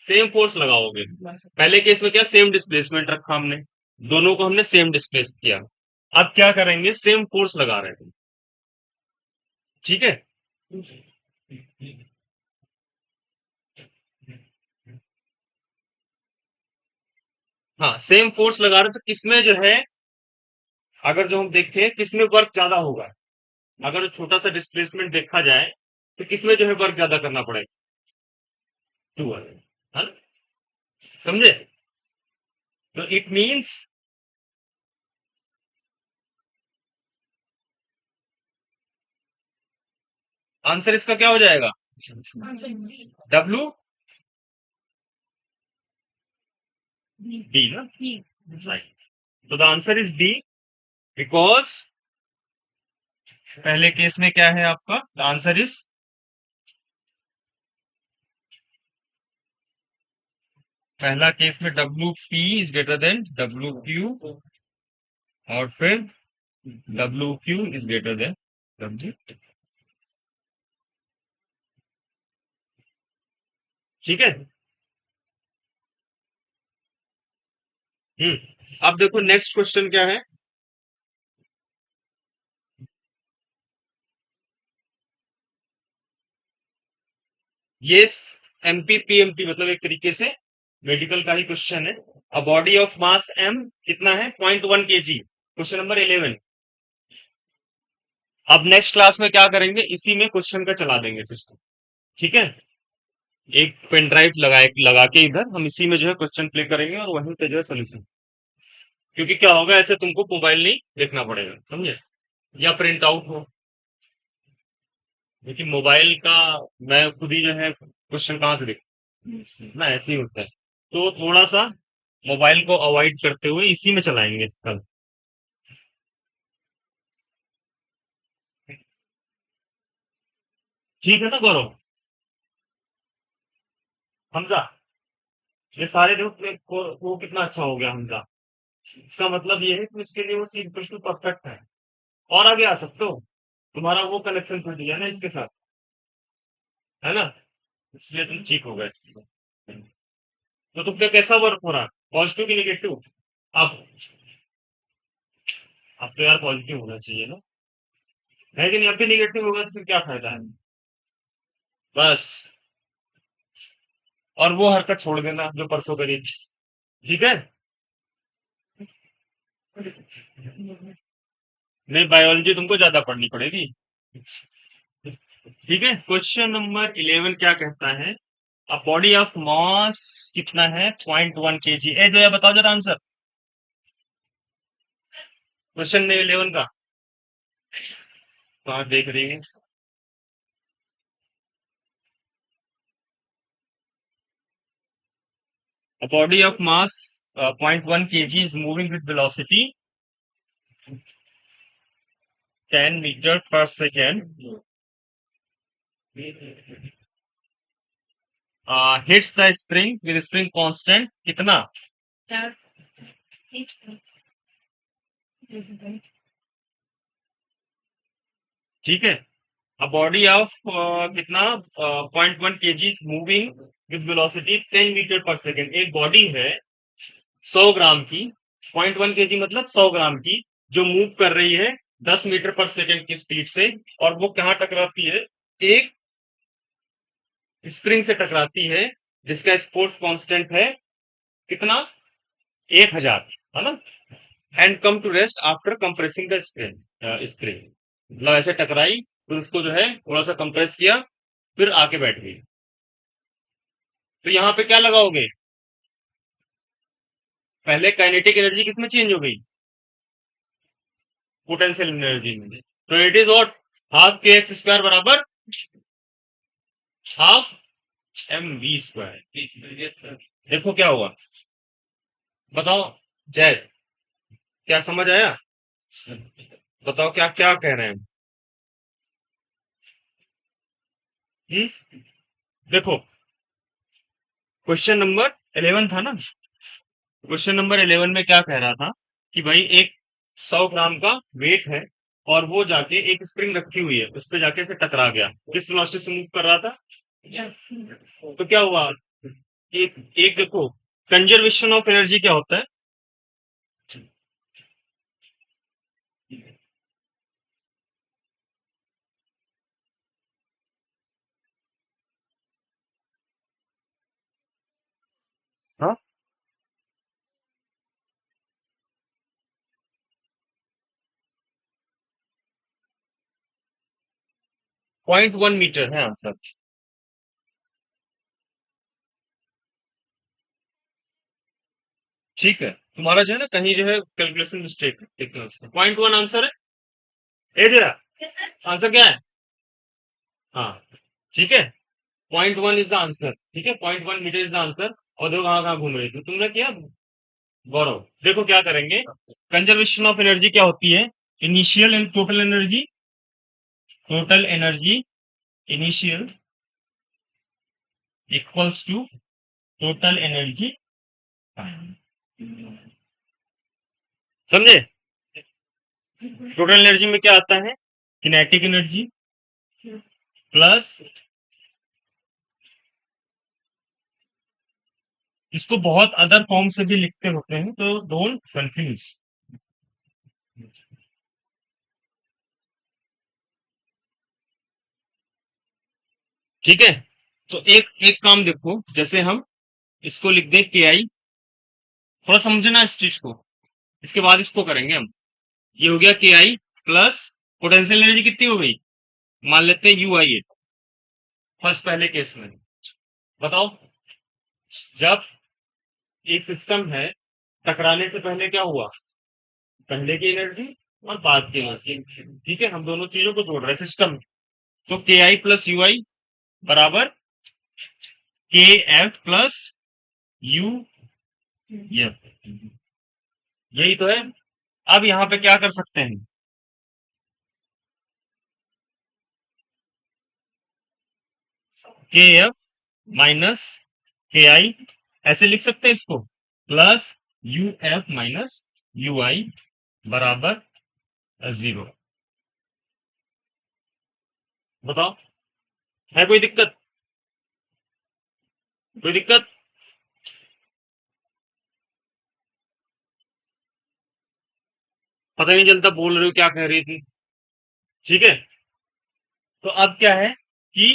सेम फोर्स लगाओगे, पहले केस में क्या सेम डिस्प्लेसमेंट रखा हमने, दोनों को हमने सेम डिस्प्लेस किया, अब क्या करेंगे, सेम फोर्स लगा रहे थे, ठीक है। हाँ सेम फोर्स लगा रहे तो किसमें जो है, अगर जो हम देखें किसमें वर्क ज्यादा होगा, अगर छोटा सा डिस्प्लेसमेंट देखा जाए तो किसमें जो है वर्क ज्यादा करना पड़ेगा, टू वाले, है ना, समझे, तो इट मींस आंसर इसका क्या हो जाएगा, W B ना, right. तो the answer is B, because पहले केस में क्या है आपका, द आंसर इज, पहला केस में WP is greater then WQ, और फिर WQ is greater then W, ठीक है। अब देखो नेक्स्ट क्वेश्चन क्या है, ये MPPMP मतलब एक तरीके से मेडिकल का ही क्वेश्चन है। A body of mass M कितना है, 0.1 kg, क्वेश्चन नंबर 11। अब नेक्स्ट क्लास में क्या करेंगे, इसी में क्वेश्चन का चला देंगे सिस्टम, ठीक है, एक पेन ड्राइव लगा के इधर हम इसी में जो है क्वेश्चन प्ले करेंगे और वहीं पे जो है सोल्यूशन, क्योंकि क्या होगा, ऐसे तुमको मोबाइल नहीं देखना पड़ेगा, समझे, या प्रिंट आउट हो, लेकिन मोबाइल का मैं खुद ही जो है क्वेश्चन कहाँ से देख ना, ऐसे ही होता है, तो थोड़ा सा मोबाइल को अवॉइड करते हुए इसी में चलाएंगे कल। ठीक है ना गौरव, हमजा, ये सारे देखो वो कितना अच्छा हो गया हमजा, इसका मतलब ये है कि उसके लिए वो सी बिल्कुल परफेक्ट है, और आगे आ सकते हो, तुम्हारा वो कनेक्शन टूट गया ना इसके साथ, है ना, इसलिए तुम ठीक हो गए। तो तुम पे कैसा वर्क हो रहा है, पॉजिटिव की नेगेटिव, अब अब तो यार पॉजिटिव होना चाहिए ना, है कि नहीं, अब भी नेगेटिव होगा तो फिर क्या फायदा है, बस, और वो हरकत छोड़ देना जो परसों करी, ठीक है। नहीं बायोलॉजी तुमको ज्यादा पढ़नी पड़ेगी, ठीक है। क्वेश्चन नंबर 11 क्या कहता है, अब बॉडी ऑफ मास कितना है, 0.1 kg, ए जो है बताओ जरा आंसर, क्वेश्चन 11 का, कहाँ देख रही है, a body of mass 0.1 kg is moving with velocity 10 metre पर second hits the spring with spring constant कितना? ठीक है। A body of कितना 0.1 kg is moving with velocity 10 metre पर सेकेंड। एक बॉडी है 100 ग्राम की, 0.1 kg मतलब 100 ग्राम की, जो मूव कर रही है 10 मीटर पर सेकेंड की स्पीड से, और वो कहाँ टकराती है? एक स्प्रिंग से टकराती है जिसका फोर्स कांस्टेंट है कितना? 1000, है ना? And come to rest after compressing the spring. मतलब ऐसे टकराई, फिर उसको जो है थोड़ा सा कंप्रेस किया, फिर आके बैठ गई। तो यहाँ पे क्या लगाओगे? पहले काइनेटिक एनर्जी किसमें चेंज हो गई? पोटेंशियल एनर्जी में। तो इट इज व्हाट? हाफ के एक्स स्क्वायर बराबर हाफ एम वी स्क्वायर। देखो क्या हुआ, बताओ जय, क्या समझ आया? बताओ क्या क्या कह रहे हैं? देखो, क्वेश्चन नंबर 11 था ना? क्वेश्चन नंबर 11 में क्या कह रहा था कि भाई एक 100 ग्राम का वेट है, और वो जाके एक स्प्रिंग रखी हुई है, उस पे जाके से टकरा गया। किस वेलोसिटी से मूव कर रहा था? तो क्या हुआ? एक एक देखो, कंजर्वेशन ऑफ एनर्जी क्या होता है? हाँ, 0.1 मीटर है आंसर। ठीक है, तुम्हारा जो है ना कहीं जो है कैलकुलेशन मिस्टेक है, 0.1 आंसर है। ए जरा, आंसर क्या है? हाँ, ठीक है, 0.1 इज द आंसर। ठीक है, 0.1 मीटर इज द आंसर। और देखो कहाँ कहाँ घूम रही थी तुमने किया। गौरव, देखो क्या करेंगे। कंजर्वेशन ऑफ एनर्जी क्या होती है? Initial and total energy. Total energy initial equals to total energy. समझे? टोटल एनर्जी में क्या आता है? किनेटिक एनर्जी प्लस, इसको बहुत अदर फॉर्म से भी लिखते होते हैं, तो डोंट कंफ्यूज। ठीक है, तो एक एक काम देखो, जैसे हम इसको लिख दें के आई, थोड़ा समझना इस चीज को, इसके बाद इसको करेंगे हम। ये हो गया के आई प्लस पोटेंशियल एनर्जी कितनी हो गई? मान लेते हैं यू आई है फर्स्ट पहले केस में। बताओ, जब एक सिस्टम है, टकराने से पहले क्या हुआ? पहले की एनर्जी और बाद की एनर्जी। ठीक है, हम दोनों चीजों को जोड़ रहे हैं सिस्टम। तो के आई प्लस यू आई बराबर के एफ प्लस यू एफ। यही तो है। अब यहाँ पे क्या कर सकते हैं? के एफ माइनस के आई, ऐसे लिख सकते हैं इसको, plus u f minus u i बराबर 0। बताओ, है कोई दिक्कत? कोई दिक्कत? पता ही नहीं चलता बोल रहे हो क्या कह रही थी। ठीक है, तो अब क्या है कि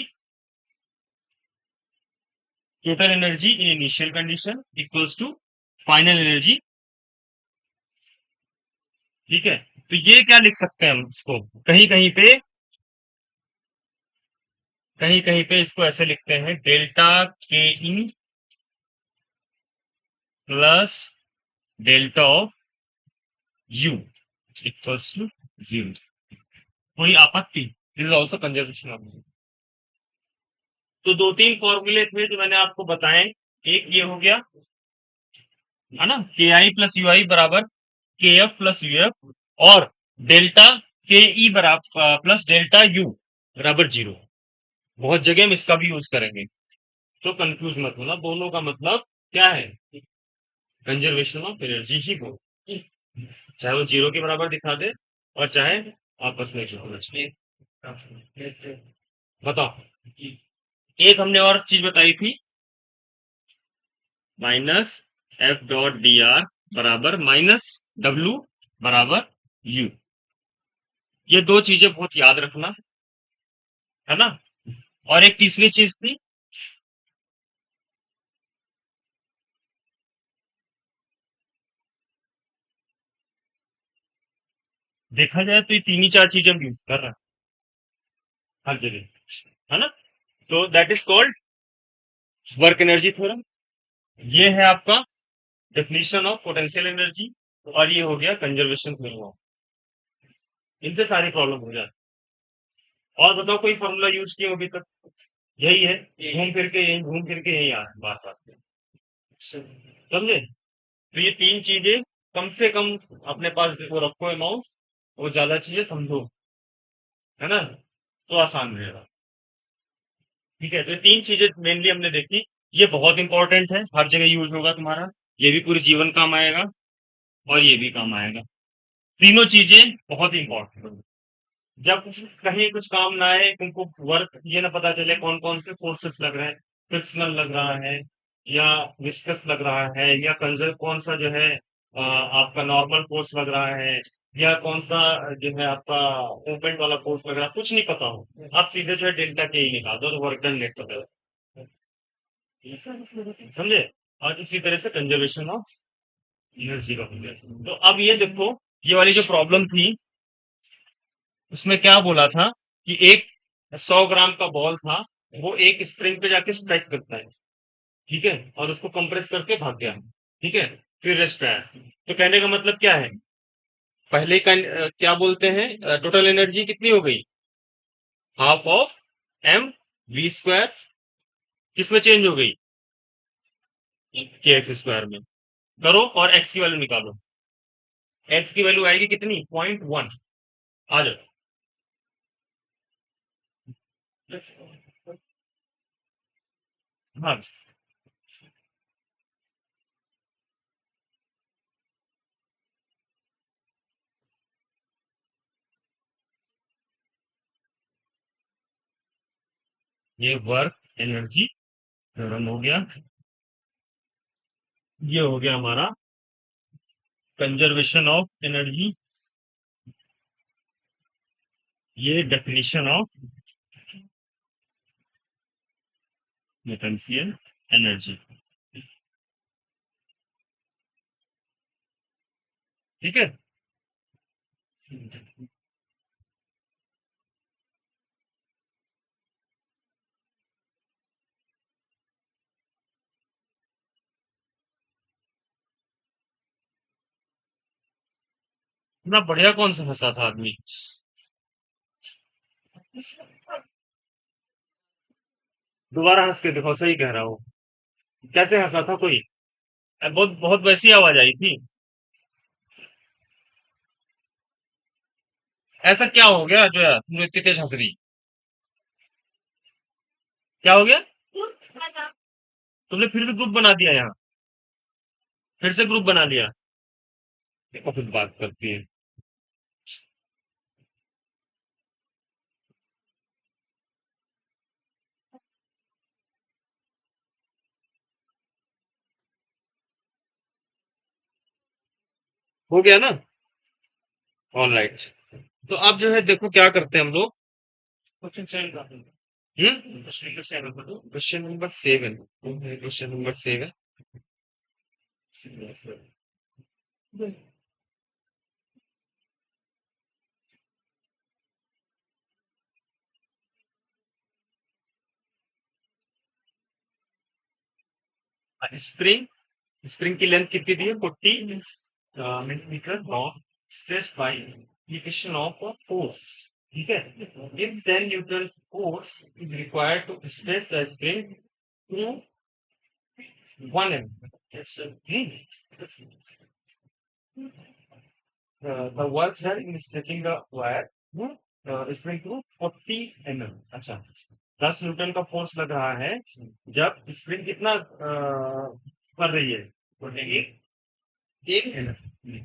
total energy in initial condition equals to final energy. ठीक है, तो ये क्या लिख सकते हैं हम इसको? कहीं कहीं पे, कहीं कहीं पे इसको ऐसे लिखते हैं, delta K E plus delta of U equals to 0। कोई आपत्ति? This is also conservation of. तो दो तीन फॉर्मूले थे जो मैंने आपको बताए। एक ये हो गया, है ना, के आई प्लस यू आई बराबर के एफ प्लस यू एफ। और डेल्टा के ई बराबर प्लस डेल्टा यू बराबर 0। बहुत जगह हम इसका भी यूज करेंगे, तो कंफ्यूज मत होना, दोनों का मतलब क्या है, कंजर्वेशन ऑफ एनर्जी ही बोल, चाहे वो 0 के बराबर दिखा दे और चाहे आपस में जो होना चाहिए। बताओ, एक हमने और चीज बताई थी, minus F dot D R बराबर माइनस डब्ल्यू बराबर यू। ये दो चीजें बहुत याद रखना, है ना। और एक तीसरी चीज थी, देखा जाए तो ये तीन ही चार चीजें हम यूज कर रहे हैं हर जगह, है ना। तो that is called work energy theorem. ये है आपका डेफिनेशन ऑफ पोटेंशियल एनर्जी, और ये हो गया कंजर्वेशन थ्योरम। इनसे सारी प्रॉब्लम हो जाती है। और बताओ कोई फॉर्मूला यूज किए अभी तक, यही है, घूम फिर के यही आ रहा है बात बात पे। समझे। तो ये तीन चीजें कम से कम अपने पास वो रखो अमाउंट, वो ज्यादा चीजें समझो, है ना, तो आसान रहेगा। ठीक है, तो ये तीन चीजें मेनली हमने देखी, ये बहुत इंपॉर्टेंट है, हर जगह यूज होगा तुम्हारा, ये भी पूरे जीवन काम आएगा और ये भी काम आएगा। तीनों चीजें बहुत ही इंपॉर्टेंट है। जब कहीं कुछ काम ना आए, तुमको वर्क ये ना पता चले कौन कौन से फोर्सेस लग रहे हैं, फ्रिक्शनल लग रहा है या विस्कस लग रहा है, या कंजर कौन सा जो है आपका नॉर्मल फोर्स लग रहा है, या कौन सा जो है आपका मूवमेंट वाला फोर्स लग रहा है, कुछ नहीं पता हो, आप सीधे जो है डेल्टा के ही निकाल दो, तो वर्क डन नेट पता है। समझे। और इसी तरह से कंजर्वेशन ऑफ एनर्जी का हो गया। तो अब ये देखो, ये वाली जो प्रॉब्लम थी, उसमें क्या बोला था कि एक 100 ग्राम का बॉल था, वो एक स्प्रिंग पे जाके स्ट्राइक करता है, ठीक है, और उसको कंप्रेस करके भाग गया, ठीक है, फिर रेस्ट पे आया। तो कहने का मतलब क्या है, पहले का क्या बोलते हैं, टोटल एनर्जी कितनी हो गई, half of M we square, किसमें चेंज हो गई, के एक्स स्क्वायर में। करो और एक्स की वैल्यू निकालो, एक्स की वैल्यू आएगी कितनी, 0.1। आ जाओ। हाँ, ये वर्क एनर्जी थ्योरम हो गया, ये हो गया हमारा कंजर्वेशन ऑफ एनर्जी, ये डेफिनेशन ऑफ पोटेंशियल एनर्जी। ठीक है। इतना बढ़िया कौन सा हंसा था आदमी, दोबारा हंस के देखो, सही कह रहा हूँ। कैसे हंसा था कोई, बहुत बहुत वैसी आवाज आई थी। ऐसा क्या हो गया जो यार तुम इतनी तेज हंस रही, क्या हो गया, तुमने फिर भी ग्रुप बना दिया यहाँ, फिर से ग्रुप बना लिया, देखो फिर बात करती है। हो गया ना, ऑल राइट। तो अब जो है देखो क्या करते हैं हम लोग, क्वेश्चन सेवन का, question number 7, question number 7, spring, spring की लेंथ कितनी दी है, 40 millimetre long, stress by application of force, ठीक है। If 10 newton force is required to stress the spring to 1 mm, the work done in stretching the wire spring through 40 mm। अच्छा, 10 Newton का force लग रहा है जब स्प्रिंग कितना कर रही है, बोलेंगे 1 mm।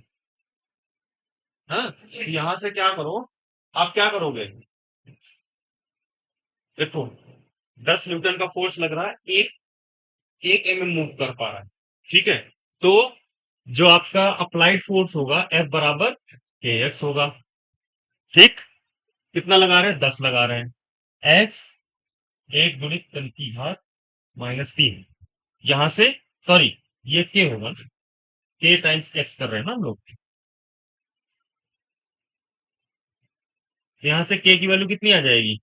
हाँ, तो यहाँ से क्या करो, आप क्या करोगे, देखो 10 न्यूटन का फोर्स लग रहा है, एक 1 mm मूव कर पा रहा है, ठीक है। तो जो आपका अप्लाइड फोर्स होगा F बराबर kx होगा, ठीक। कितना लगा रहे हैं, 10 लगा रहे हैं, x 1 × 10⁻³ -3। यहां से, सॉरी, ये k होगा, k टाइम्स x कर रहे हैं ना हम लोग। यहां से k की वैल्यू कितनी आ जाएगी,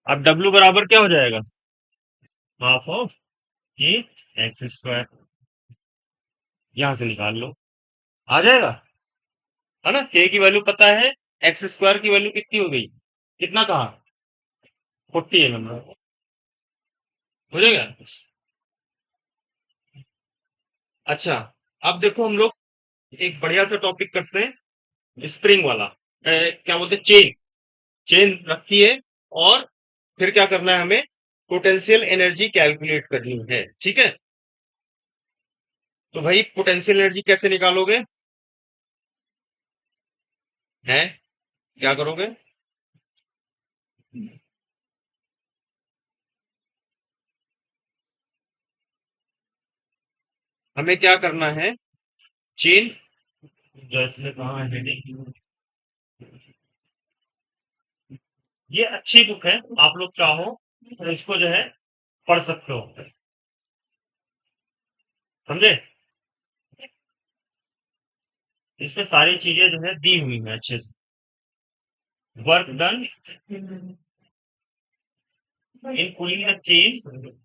अब w बराबर क्या हो जाएगा, half of k x square. यहां से निकाल लो, आ जाएगा, है ना। k की वैल्यू पता है, एक्स स्क्वायर की वैल्यू कितनी हो गई, कितना कहा, 40 mm हो जाएगा। अच्छा, अब देखो हम लोग एक बढ़िया सा टॉपिक करते हैं, स्प्रिंग वाला। क्या बोलते हैं, चेन। चेन रखी है, और फिर क्या करना है हमें, पोटेंशियल एनर्जी कैलकुलेट करनी है, ठीक है। तो भाई पोटेंशियल एनर्जी कैसे निकालोगे, है क्या करोगे, हमें क्या करना है, चेन, जो इसमें कहा है heading, ये अच्छी बुक है, आप लोग चाहो तो इसको जो है पढ़ सकते हो, समझे। इसमें सारी चीजें जो है दी हुई है अच्छे से, work done in pulling the chain.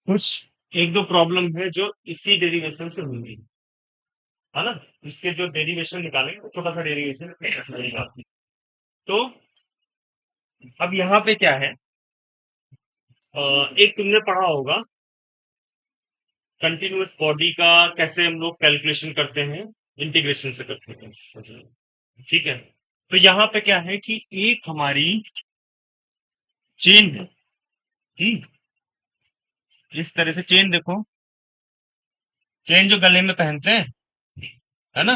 कुछ एक दो प्रॉब्लम है जो इसी डेरिवेशन से होंगी, है ना। इसके जो डेरिवेशन निकालेंगे वो छोटा सा डेरिवेशन। तो अब यहाँ पे क्या है, एक तुमने पढ़ा होगा कंटिन्यूअस बॉडी का कैसे हम लोग कैलकुलेशन करते हैं, इंटीग्रेशन से करते हैं, ठीक है। तो यहाँ पे क्या है कि एक हमारी चेन है, ठीक, इस तरह से चेन देखो, चेन जो गले में पहनते हैं, है ना,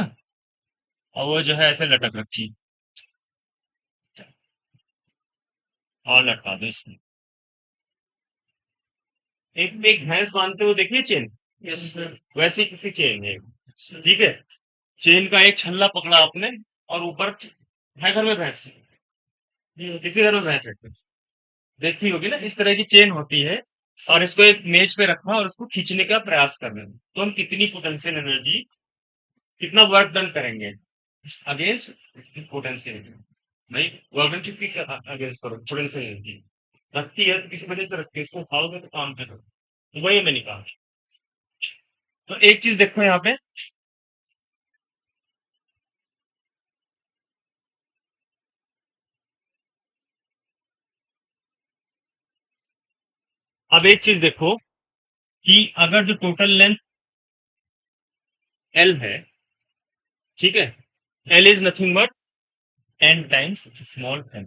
और वो जो है ऐसे लटक रखी, और लटका दो इसमें, एक पे एक भैंस बांधते हुए देखिए चेन, वैसी किसी चेन है, ठीक है। चेन का एक छल्ला पकड़ा आपने, और ऊपर है घर में भैंस, किसी घर में भैंस है, देखी होगी ना, इस तरह की चेन होती है, और इसको एक मेज पे रखा और उसको खींचने का प्रयास कर रहे हैं, तो हम कितनी पोटेंशियल एनर्जी, कितना वर्क डन करेंगे अगेंस्ट पोटेंशियल एनर्जी। भाई वर्क डन किसकी अगेंस्ट करो, पोटेंशियल एनर्जी रखती है तो किसी वजह से रखती है, इसको उठाओगे तो काम करो, तो वही मैंने कहा। तो एक चीज देखो यहाँ पे, अब एक चीज देखो कि अगर जो टोटल लेंथ एल है, ठीक है, L is nothing but N times small L,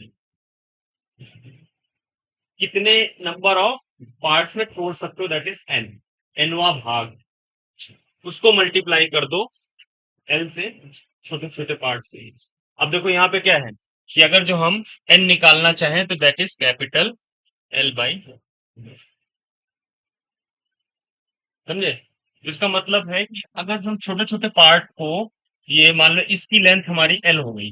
कितने नंबर ऑफ पार्ट्स में तोड़ सकते हो, दैट इज एन, एनवा भाग, उसको मल्टीप्लाई कर दो एल से, छोटे छोटे पार्ट से। अब देखो यहाँ पे क्या है कि अगर जो हम एन निकालना चाहें तो that is capital L by, समझे। इसका मतलब है कि अगर हम छोटे छोटे पार्ट को, ये मान लो इसकी लेंथ हमारी एल हो गई,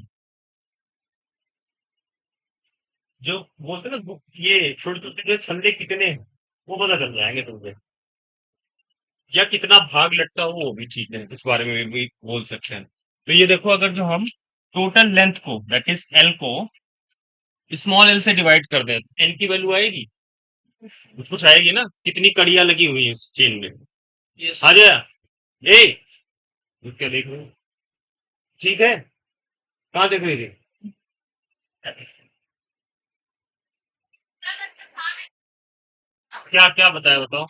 जो बोलते हैं ना ये छोटे छोटे जो छल्ले कितने हैं वो पता चल जाएंगे तुमसे। या कितना भाग लगता हो वो भी ठीक है, इस बारे में भी बोल सकते हैं। तो ये देखो, अगर जो हम टोटल लेंथ को दैट इज एल को स्मॉल एल से डिवाइड कर दें, एल की वैल्यू आएगी, कुछ आएगी ना, कितनी कड़ियां लगी हुई है इस चेन में। आ जाए ए, तो क्या देख रहे हो? ठीक है, कहाँ देख रही थी? क्या क्या बताया बताओ।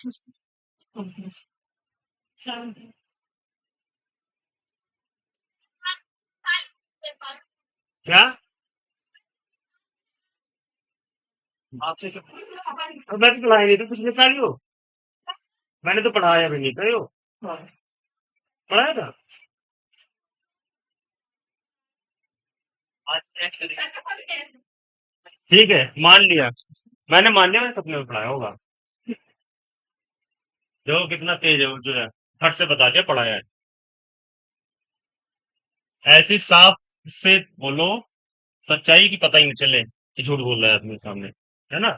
क्या? आपसे मैं तो पढ़ाई नहीं थी पिछले साल ही हो। मैंने तो पढ़ाया भी नहीं था यो। पढ़ाया था। ठीक है, मान लिया। मैंने मान लिया, मैंने सपने में पढ़ाया होगा। देखो कितना तेज है वो जो है, फट से बता दिया पढ़ाया है। ऐसी साफ से बोलो, सच्चाई की पता ही नहीं चले कि झूठ बोल रहा है आदमी सामने, है ना?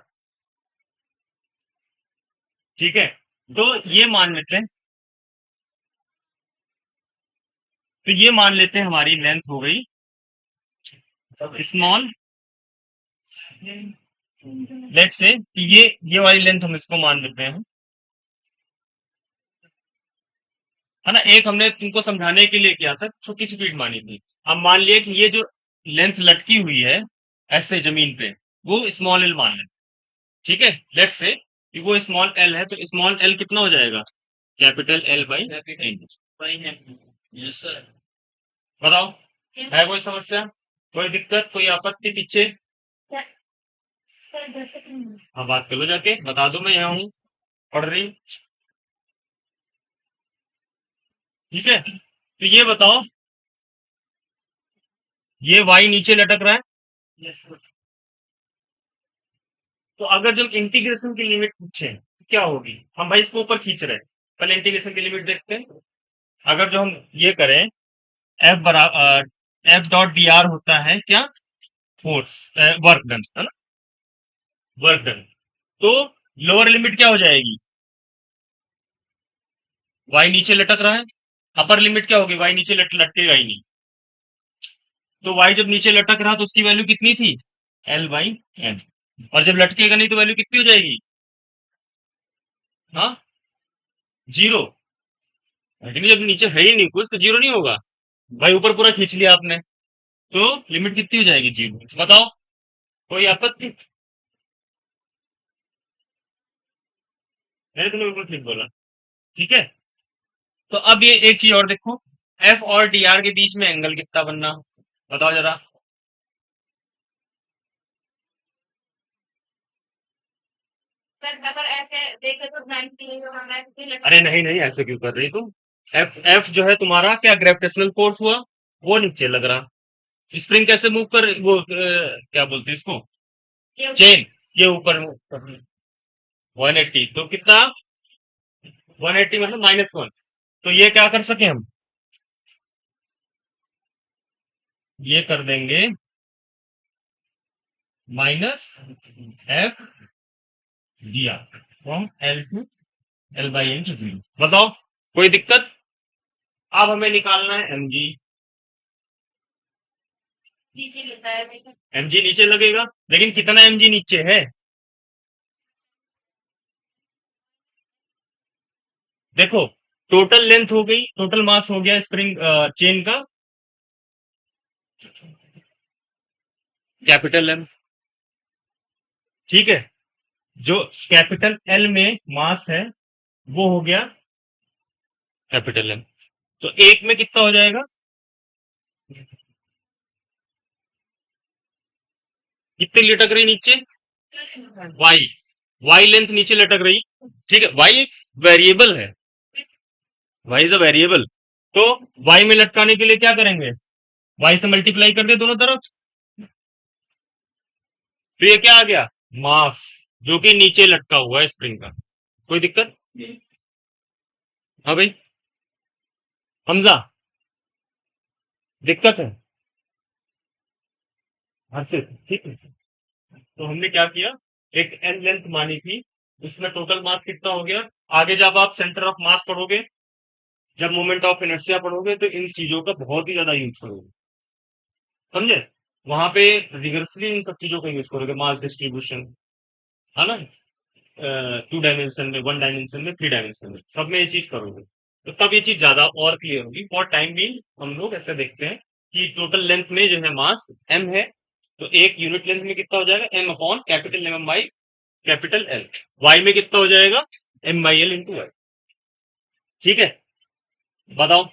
ठीक है, तो ये मान लेते हैं, तो ये मान लेते हैं हमारी लेंथ हो गई स्मॉल। लेट्स से कि ये वाली लेंथ हम इसको मान लेते हैं, है ना? एक हमने तुमको समझाने के लिए किया था, छोटी सी फीड मानी थी। अब मान लिया कि ये जो लेंथ लटकी हुई है ऐसे जमीन पे, वो स्मॉल एल मान लें। ठीक है, लेट्स से कि वो स्मॉल एल है, तो स्मॉल एल कितना हो जाएगा? Capital L by N. Yes sir. बताओ, है कोई समस्या, कोई दिक्कत, कोई आपत्ति पीछे? हाँ, बात कर लो जाके, बता दो मैं यहाँ हूँ, पढ़ रही। ठीक है, तो ये बताओ, ये वाई नीचे लटक रहा है। यस। तो अगर जब इंटीग्रेशन की लिमिट पूछे तो क्या होगी? हम भाई इसको ऊपर खींच रहे हैं, पहले इंटीग्रेशन की लिमिट देखते हैं। अगर जो हम ये करें, एफ बराबर एफ डॉट डी आर होता है क्या? फोर्स, वर्क डन, है ना? Work done. तो लोअर लिमिट क्या हो जाएगी? वाई नीचे लटक रहा है। अपर लिमिट क्या होगी? वाई नीचे लटकेगा ही नहीं। तो वाई जब नीचे लटक रहा तो उसकी वैल्यू कितनी थी? L by N. और जब लटकेगा नहीं तो वैल्यू कितनी हो जाएगी? हाँ, जीरो। लेकिन जब नीचे है ही नहीं कुछ तो जीरो नहीं होगा। भाई ऊपर पूरा खींच लिया आपने, तो लिमिट कितनी हो जाएगी? जीरो। बताओ, कोई आपत्ति? मैंने तुम्हें ऊपर ठीक बोला। ठीक है, तो अब ये एक चीज और देखो, एफ और डी आर के बीच में एंगल कितना बनना, बताओ जरा। अरे नहीं नहीं, ऐसे क्यों कर रही तुम? एफ एफ जो है तुम्हारा क्या ग्रेविटेशनल फोर्स हुआ, वो नीचे लग रहा। स्प्रिंग कैसे मूव कर वो क्या बोलते हैं इसको? चेन। ये ऊपर मूव कर रही। 180 तो कितना? 180 मतलब -1। तो ये क्या कर सके हम? ये कर देंगे minus F D R from L to L by N to zero. बताओ, कोई दिक्कत? अब हमें निकालना है एम जी। एम जी नीचे लगेगा, लेकिन कितना एम जी नीचे है? देखो, टोटल लेंथ हो गई, टोटल मास हो गया स्प्रिंग चेन का कैपिटल एम। ठीक है, जो कैपिटल एल में मास है वो हो गया कैपिटल एम। तो एक में कितना हो जाएगा? कितनी लटक रही नीचे? वाई। वाई लेंथ नीचे लटक रही। ठीक है, वाई एक वेरिएबल है, वाई इज अ वेरिएबल। तो वाई में लटकाने के लिए क्या करेंगे? वाई से मल्टीप्लाई कर दे दोनों तरफ। तो ये क्या आ गया? मास, जो कि नीचे लटका हुआ है स्प्रिंग का। कोई दिक्कत? हाँ भाई, हमजा, दिक्कत है? हर्षित, ठीक है। तो हमने क्या किया, एक एन लेंथ मानी थी, उसमें टोटल मास कितना हो गया। आगे जब आप सेंटर ऑफ मास पढ़ोगे, जब मोमेंट ऑफ इनर्शिया पढ़ोगे, तो इन चीजों का बहुत ही ज्यादा यूज करोगे, समझे। वहां पे रिगर्सली इन सब चीजों का यूज करोगे, मास डिस्ट्रीब्यूशन, है ना, 2 डायमेंशन में, 1 डायमेंशन में, 3 डायमेंशन में, सब में ये चीज करोगे, तो तब ये चीज ज्यादा और क्लियर होगी। फॉर टाइम बीइंग हम लोग ऐसे देखते हैं कि टोटल लेंथ में जो है मास एम है, तो एक यूनिट लेंथ में कितना हो जाएगा, M upon capital M by capital L. Y में कितना हो जाएगा, M by L into Y. ठीक है, बताओ।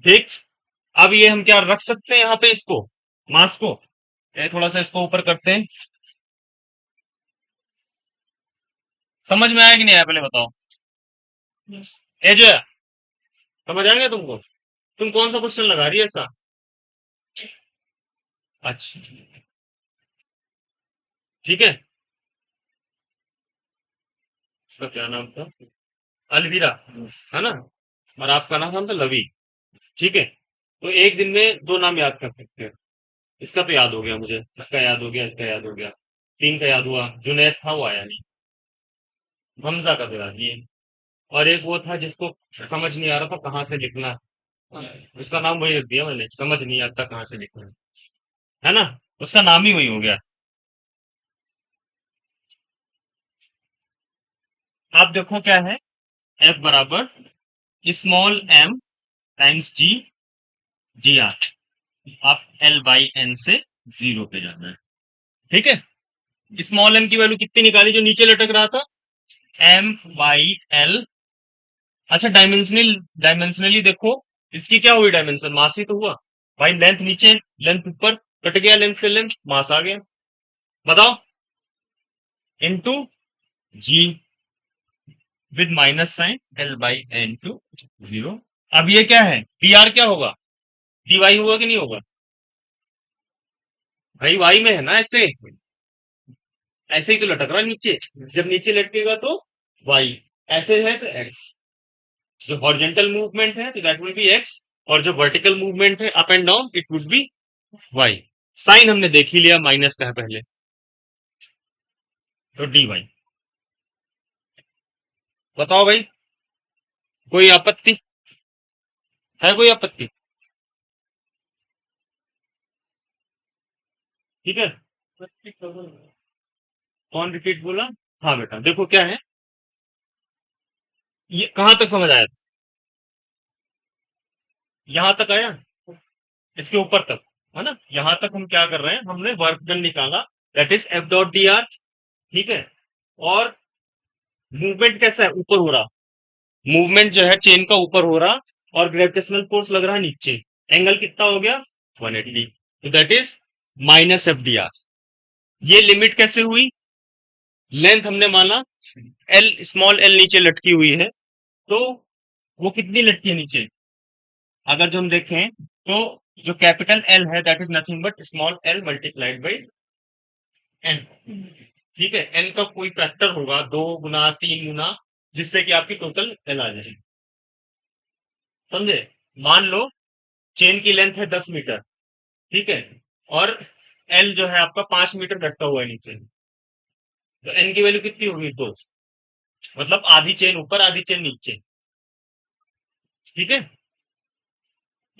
ठीक, अब ये हम क्या रख सकते हैं यहाँ पे, इसको, मास को, ये थोड़ा सा इसको ऊपर करते हैं। समझ में आया कि नहीं आया, पहले बताओ। ये जो है, समझ आ गया तुमको। तुम कौन सा क्वेश्चन लगा रही है ऐसा। अच्छा, ठीक है। इसका क्या नाम था, अलवीरा, है ना, और आपका नाम था लवी। ठीक है, तो एक दिन में दो नाम याद कर सकते हैं। इसका तो याद हो गया मुझे, इसका याद हो गया, इसका याद हो गया, तीन का याद हुआ, जुनैद था वो आया नहीं, हमजा का तो याद नहीं है, और एक वो था जिसको समझ नहीं आ रहा था कहाँ से लिखना है, उसका नाम वही रख दिया मैंने, समझ नहीं आता कहाँ से लिखना है ना, उसका नाम ही वही हो गया। आप देखो क्या है, एफ बराबर small M times G, G R. आप एल बाई एन से जीरो पे जाना है। ठीक है, स्मॉल एम की वैल्यू कितनी निकाली, जो नीचे लटक रहा था, एम बाई एल। अच्छा, डायमेंशनल, डायमेंशनली देखो, इसकी क्या हुई डायमेंशन, मास ही तो हुआ। भाई लेंथ नीचे, लेंथ ऊपर, कट गया लेंथ से लेंथ, मास आ गया। बताओ, into G with minus sign, L by N to zero. अब ये क्या है, डी आर क्या होगा, डी वाई होगा कि नहीं होगा। भाई वाई में है ना, ऐसे ऐसे ही तो लटक रहा है नीचे, जब नीचे लटकेगा तो वाई, ऐसे है तो एक्स। जो हॉरिजेंटल मूवमेंट है तो दैट विल बी एक्स, और जो वर्टिकल मूवमेंट है up and down, it would be Y. Sign हमने देख ही लिया, माइनस का है पहले, तो डी वाई। बताओ भाई, कोई आपत्ति है, कोई आपत्ति। ठीक है, कौन रिपीट बोला। हाँ बेटा, देखो क्या है, ये कहां तक समझ आया, यहां तक आया, इसके ऊपर तक, है ना, यहां तक हम क्या कर रहे हैं, हमने वर्क डन निकाला, that is F dot D R. ठीक है, और मूवमेंट कैसा है, ऊपर हो रहा, मूवमेंट जो है चेन का ऊपर हो रहा, और ग्रेविटेशनल फोर्स लग रहा है नीचे, एंगल कितना हो गया, 180, तो that is minus F D are. ये लिमिट कैसे हुई, लेंथ हमने माना एल, स्मॉल एल नीचे लटकी हुई है, तो वो कितनी लटकी है नीचे, अगर जो हम देखें तो जो कैपिटल एल है that is nothing but small L multiplied by N. ठीक है, एन का कोई फैक्टर होगा, 2 गुना 3 गुना, जिससे कि आपकी टोटल एल आ जाए, समझे। मान लो चेन की लेंथ है 10 मीटर, ठीक है, और एल जो है आपका 5 मीटर लटका हुआ है नीचे, तो एन की वैल्यू कितनी होगी, 2, मतलब आधी चेन ऊपर आधी चेन नीचे। ठीक है,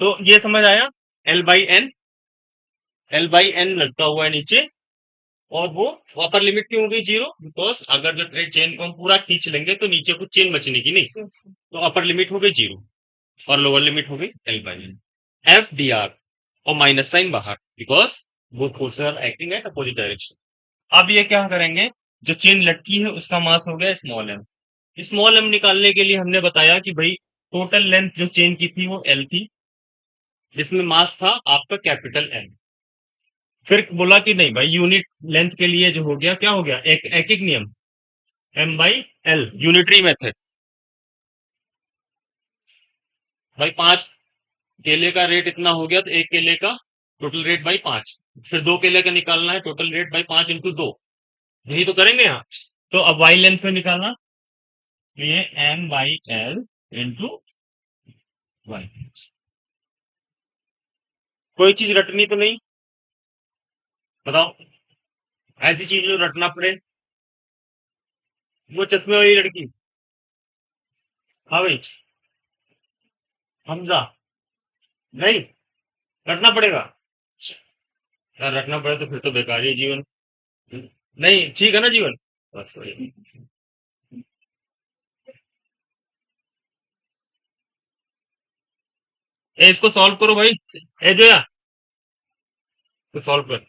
तो ये समझ आया, L by N, L by N लटका हुआ है नीचे, और वो अपर लिमिट क्यों होगी 0, बिकॉज अगर जो ट्रेड चेन को हम पूरा खींच लेंगे तो नीचे कुछ चेन बचने की नहीं, तो अपर लिमिट हो गई 0, और लोअर लिमिट हो गई L by N. F D R, और माइनस साइन बाहर, बिकॉज वो forces are acting at opposite direction. अब ये क्या करेंगे, जो चेन लटकी है उसका मास हो गया स्मॉल एम। स्मॉल एम निकालने के लिए हमने बताया कि भाई टोटल लेंथ जो चेन की थी वो एल थी, जिसमें मास था आपका कैपिटल एम। फिर बोला कि नहीं भाई, यूनिट लेंथ के लिए जो हो गया, क्या हो गया, एक एक, एक नियम, M by L, unitary method. भाई 5 केले का रेट इतना हो गया, तो 1 केले का टोटल रेट बाई 5, फिर 2 केले का निकालना है, टोटल रेट बाई 5 इंटू 2, यही तो करेंगे यहाँ। तो अब वाई लेंथ में निकालना, तो ये M by L into Y. कोई चीज रटनी तो नहीं, बताओ। ऐसी चीज जो रटना पड़े। वो चश्मे वाली लड़की। हाँ भाई। हमजा। नहीं। रटना पड़ेगा। यार रटना पड़े तो फिर तो बेकार ही है जीवन। नहीं ठीक है ना जीवन। बस वही। ए इसको सॉल्व करो भाई। ए जोया, तो सॉल्व कर।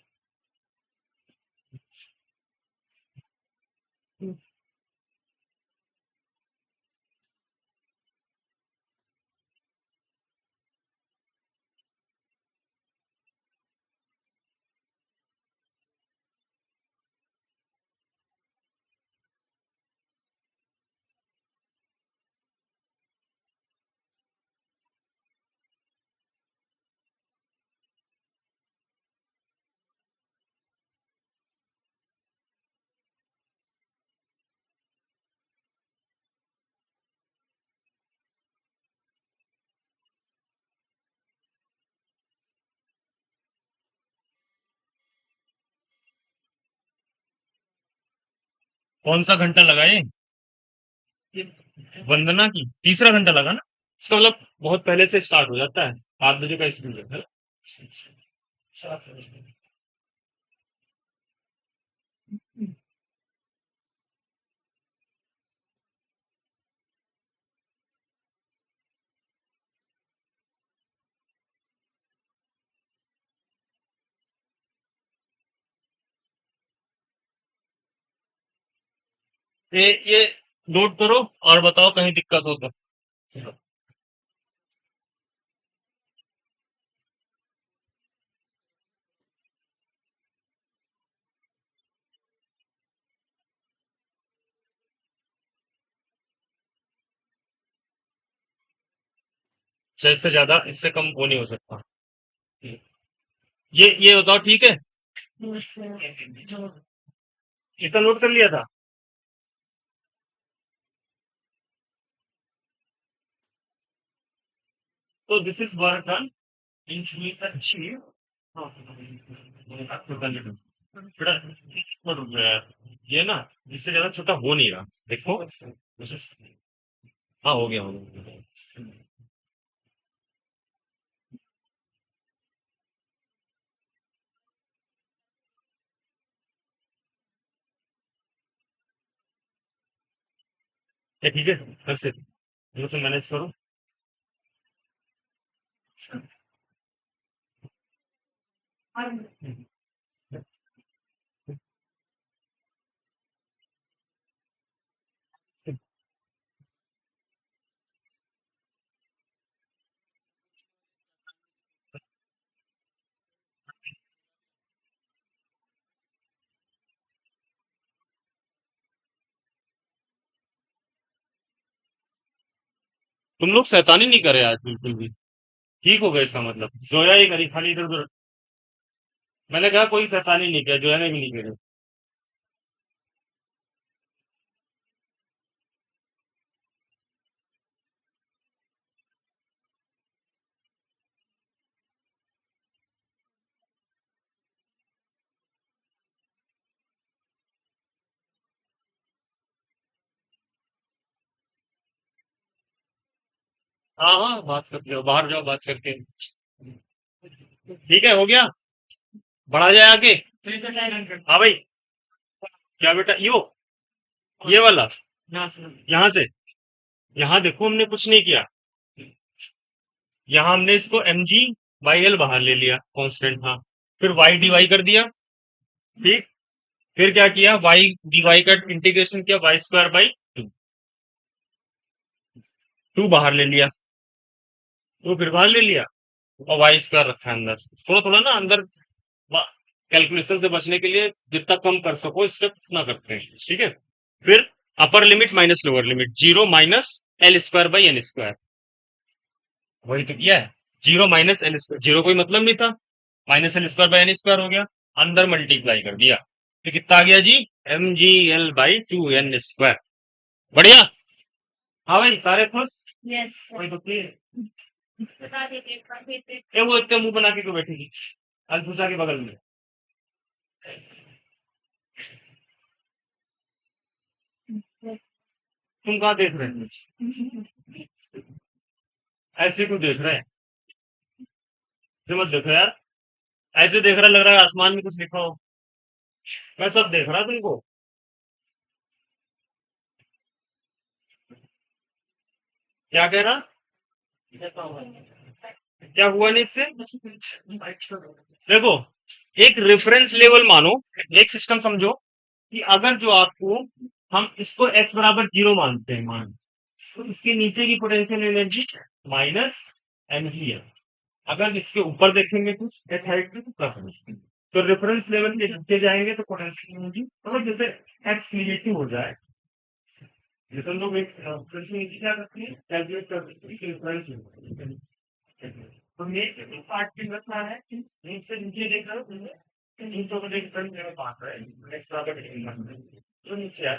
कौन सा घंटा लगा ये? वंदना की तीसरा घंटा लगा ना। इसका मतलब बहुत पहले से स्टार्ट हो जाता है। 7 बजे का स्कूल है ना? ये नोट करो और बताओ कहीं दिक्कत हो तो। छह से ज्यादा इससे कम वो नहीं हो सकता। ये बताओ ठीक है। इतना नोट कर लिया था। तो this is work done in achieve. बेटा रुक गया यार। ये ना इससे ज्यादा छोटा हो नहीं रहा। देखो this is- हाँ हो गया। ये ठीक है। फिर से ये तो मैनेज करो। तुम लोग शैतानी नहीं करे आज बिल्कुल भी। ठीक हो गया इसका मतलब जोया ही करी खाली इधर उधर। मैंने कहा कोई शैतानी नहीं किया, जोया ने भी नहीं करी। हाँ हाँ बात करते हो, बाहर जाओ बात करके। ठीक है हो गया। बढ़ा जाए आगे। हाँ भाई। क्या बेटा यो ये वाला यहाँ से। यहाँ देखो हमने कुछ नहीं किया। यहाँ हमने इसको एम जी बाई एल बाहर ले लिया कांस्टेंट था। फिर वाई डी वाई कर दिया। ठीक। फिर क्या किया वाई डी वाई का इंटीग्रेशन किया Y square by two. Two बाहर ले लिया। टू फिर बाहर ले लिया। और वाई स्क्वायर रखा है अंदर। थोड़ा थोड़ा ना अंदर कैलकुलेशन से बचने के लिए जितना कम कर सको स्टेप उतना करते हैं, ठीक है। फिर upper limit minus lower limit 0 - L² by N²। वही तो किया है। 0 - L²। जीरो कोई मतलब नहीं था। -L² बाई N² हो गया। अंदर मल्टीप्लाई कर दिया। तो कितना आ गया जी? mgl/2n²। बढ़िया। हाँ भाई सारे खुश। वही तो clear। ए वो इतने मुंह बना के क्यों बैठेगी? अल्फुसा के बगल में। तुम कहाँ देख रहे हो? ऐसे क्यों देख रहे हैं? ऐसे मत देखो यार। ऐसे देख रहा, लग रहा है आसमान में कुछ लिखा हो। मैं सब देख रहा तुमको। क्या कह रहा? क्या हुआ नहीं इससे? देखो, एक रेफरेंस लेवल मानो, एक सिस्टम समझो कि अगर जो आपको, हम इसको x बराबर 0 मानते हैं, मान, तो इसके नीचे की potential energy minus M G है। अगर इसके ऊपर देखेंगे तो इस हाइट पे तो प्लस है। तो रेफरेंस लेवल के नीचे जाएंगे तो पोटेंशियल एनर्जी, मतलब जैसे x निगेटिव हो जाए, जैसे हम लोग एक पोटेंशियल एनर्जी क्या करते हैं, कैलकुलेट करते हैं रेफरेंस लेवल। तो नेट के तो पार्ट की रखना है, नेट से नीचे देख रहे हो, तो मुझे डिफरेंट लेवल पार्ट है, नेक्स्ट बराबर तो नीचे आ,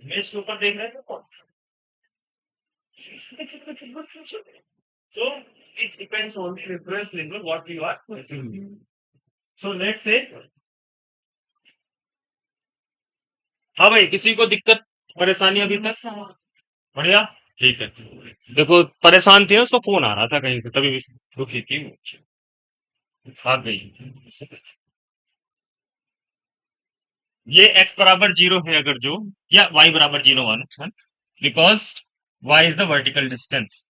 नेट के ऊपर देख रहे हैं तो so it depends on the reference level what you are assuming. So let's say, हाँ भाई, किसी को दिक्कत परेशानी अभी तक? बढ़िया, ठीक है। देखो, परेशान थे, उसको फोन आ रहा था कहीं से, तभी दुखी थी वो, भाग गई। ये x बराबर 0 है अगर जो, या y बराबर 0 मानो, because y is the vertical distance.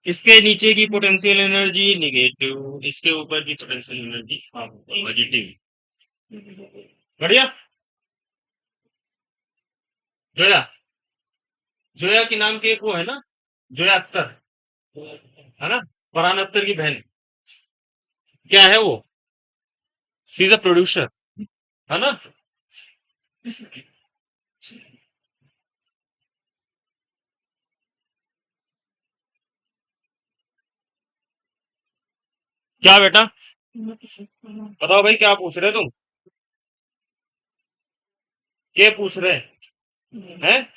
इसके नीचे की पोटेंशियल एनर्जी निगेटिव, इसके ऊपर की पोटेंशियल एनर्जी पॉजिटिव। बढ़िया। जोया, जोया के नाम के एक वो है ना, जोया अख्तर, है ना, फरहान अख्तर की बहन। क्या है वो? शी इज अ प्रोड्यूसर, है ना। क्या बेटा? बताओ भाई, क्या पूछ रहे तुम? क्या पूछ रहे हैं?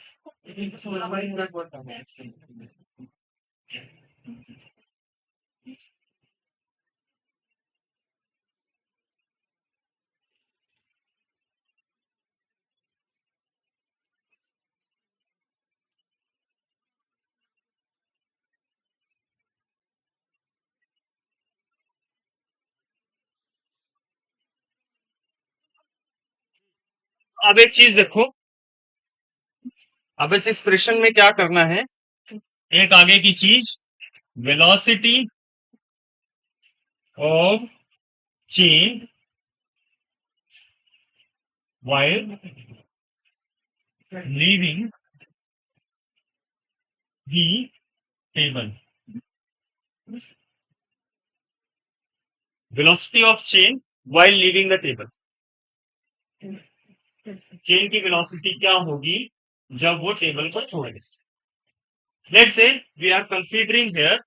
अब एक चीज देखो, अब इस एक्सप्रेशन में क्या करना है, एक आगे की चीज, velocity of chain while leaving the table. Velocity of chain while leaving the table. Chain की वेलोसिटी क्या होगी जब वो टेबल पर छोड़ेंगे? Let's say we are considering here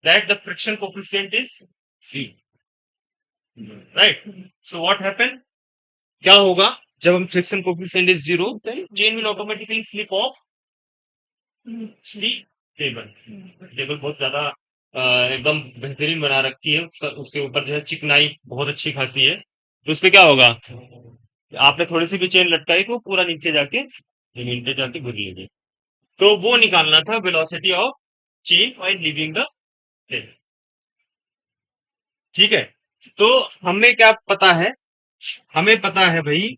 that the friction coefficient is c, right? So what happened? क्या होगा जब हम friction coefficient is 0, then chain will automatically slip off the table. Table बहुत ज्यादा एकदम बेहतरीन बना रखी है, उसके ऊपर जो है चिकनाई बहुत अच्छी खासी है। तो उसपे क्या होगा, आपने थोड़ी सी भी चेन लटकाई तो पूरा नीचे जाके जमीन पे जाके गिर लेगी। तो वो निकालना था velocity of chain while leaving the table. ठीक है, तो हमें क्या पता है, हमें पता है भाई,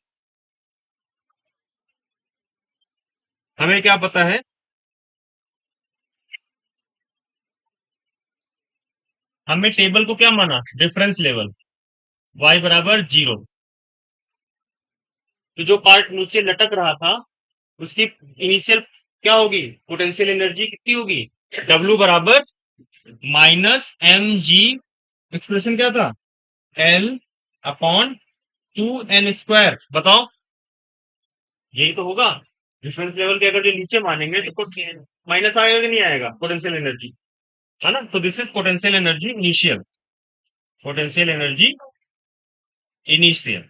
हमें क्या पता है, हमें टेबल को क्या माना, डिफरेंस लेवल, y बराबर 0। तो जो पार्ट नीचे लटक रहा था उसकी इनिशियल क्या होगी, पोटेंशियल एनर्जी कितनी होगी, W बराबर माइनस एम जी, एक्सप्रेशन क्या था, L अपॉन 2n²। बताओ, यही तो होगा। डिफरेंस लेवल के अगर जो नीचे मानेंगे तो माइनस आएगा कि नहीं आएगा पोटेंशियल एनर्जी, है ना। तो this is potential energy initial, potential energy initial.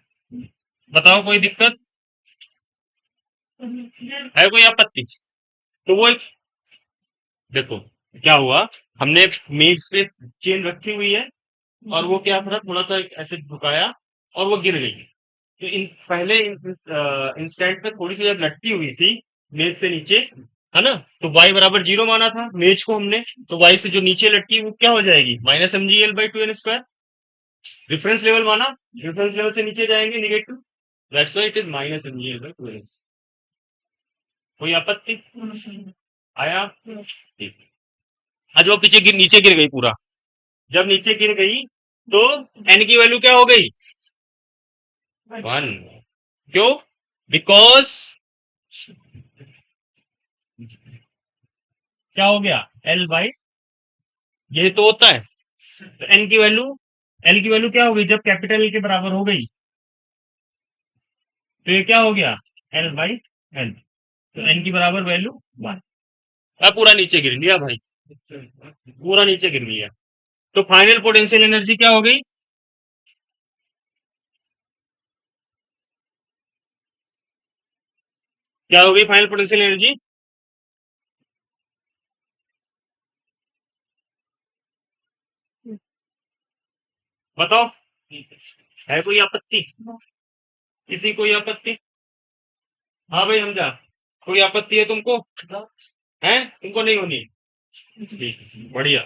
बताओ, कोई दिक्कत है, कोई आपत्ति? तो वो एक, देखो क्या हुआ, हमने मेज पे चेन रखी हुई है और वो क्या था, थोड़ा सा ऐसे झुकाया और वो गिर गई। तो इन पहले इंस्टेंट पे थोड़ी सी जब लटकी हुई थी मेज से नीचे, है ना? तो y बराबर 0 माना था मेज को हमने, तो y से जो नीचे लटकी वो क्या हो जाएगी? Minus M G L by two N square. Reference level माना, रेफरेंस लेवल से नीचे जाएंगे negative, that's why it is minus M G L by two N. कोई आपत्ति आया? ठीक। आज वो पीछे नीचे गिर गई पूरा। जब नीचे गिर गई तो एन की वैल्यू क्या हो गई? 1। क्यों? बिकॉज क्या हो गया? एल बाई, ये तो होता है। तो एन की वैल्यू, एल की वैल्यू क्या हो गई जब कैपिटल एल के बराबर हो गई? तो ये क्या हो गया? L by L. तो एन की बराबर वैल्यू 1। अब पूरा नीचे गिर लिया भाई, पूरा नीचे गिर लिया। तो फाइनल पोटेंशियल एनर्जी क्या हो गई? क्या हो गई फाइनल पोटेंशियल एनर्जी? बताओ, है कोई आपत्ति? किसी कोई आपत्ति? हाँ भाई हमजा, कोई आपत्ति है तुमको? है, तुमको नहीं होनी? ठीक, बढ़िया।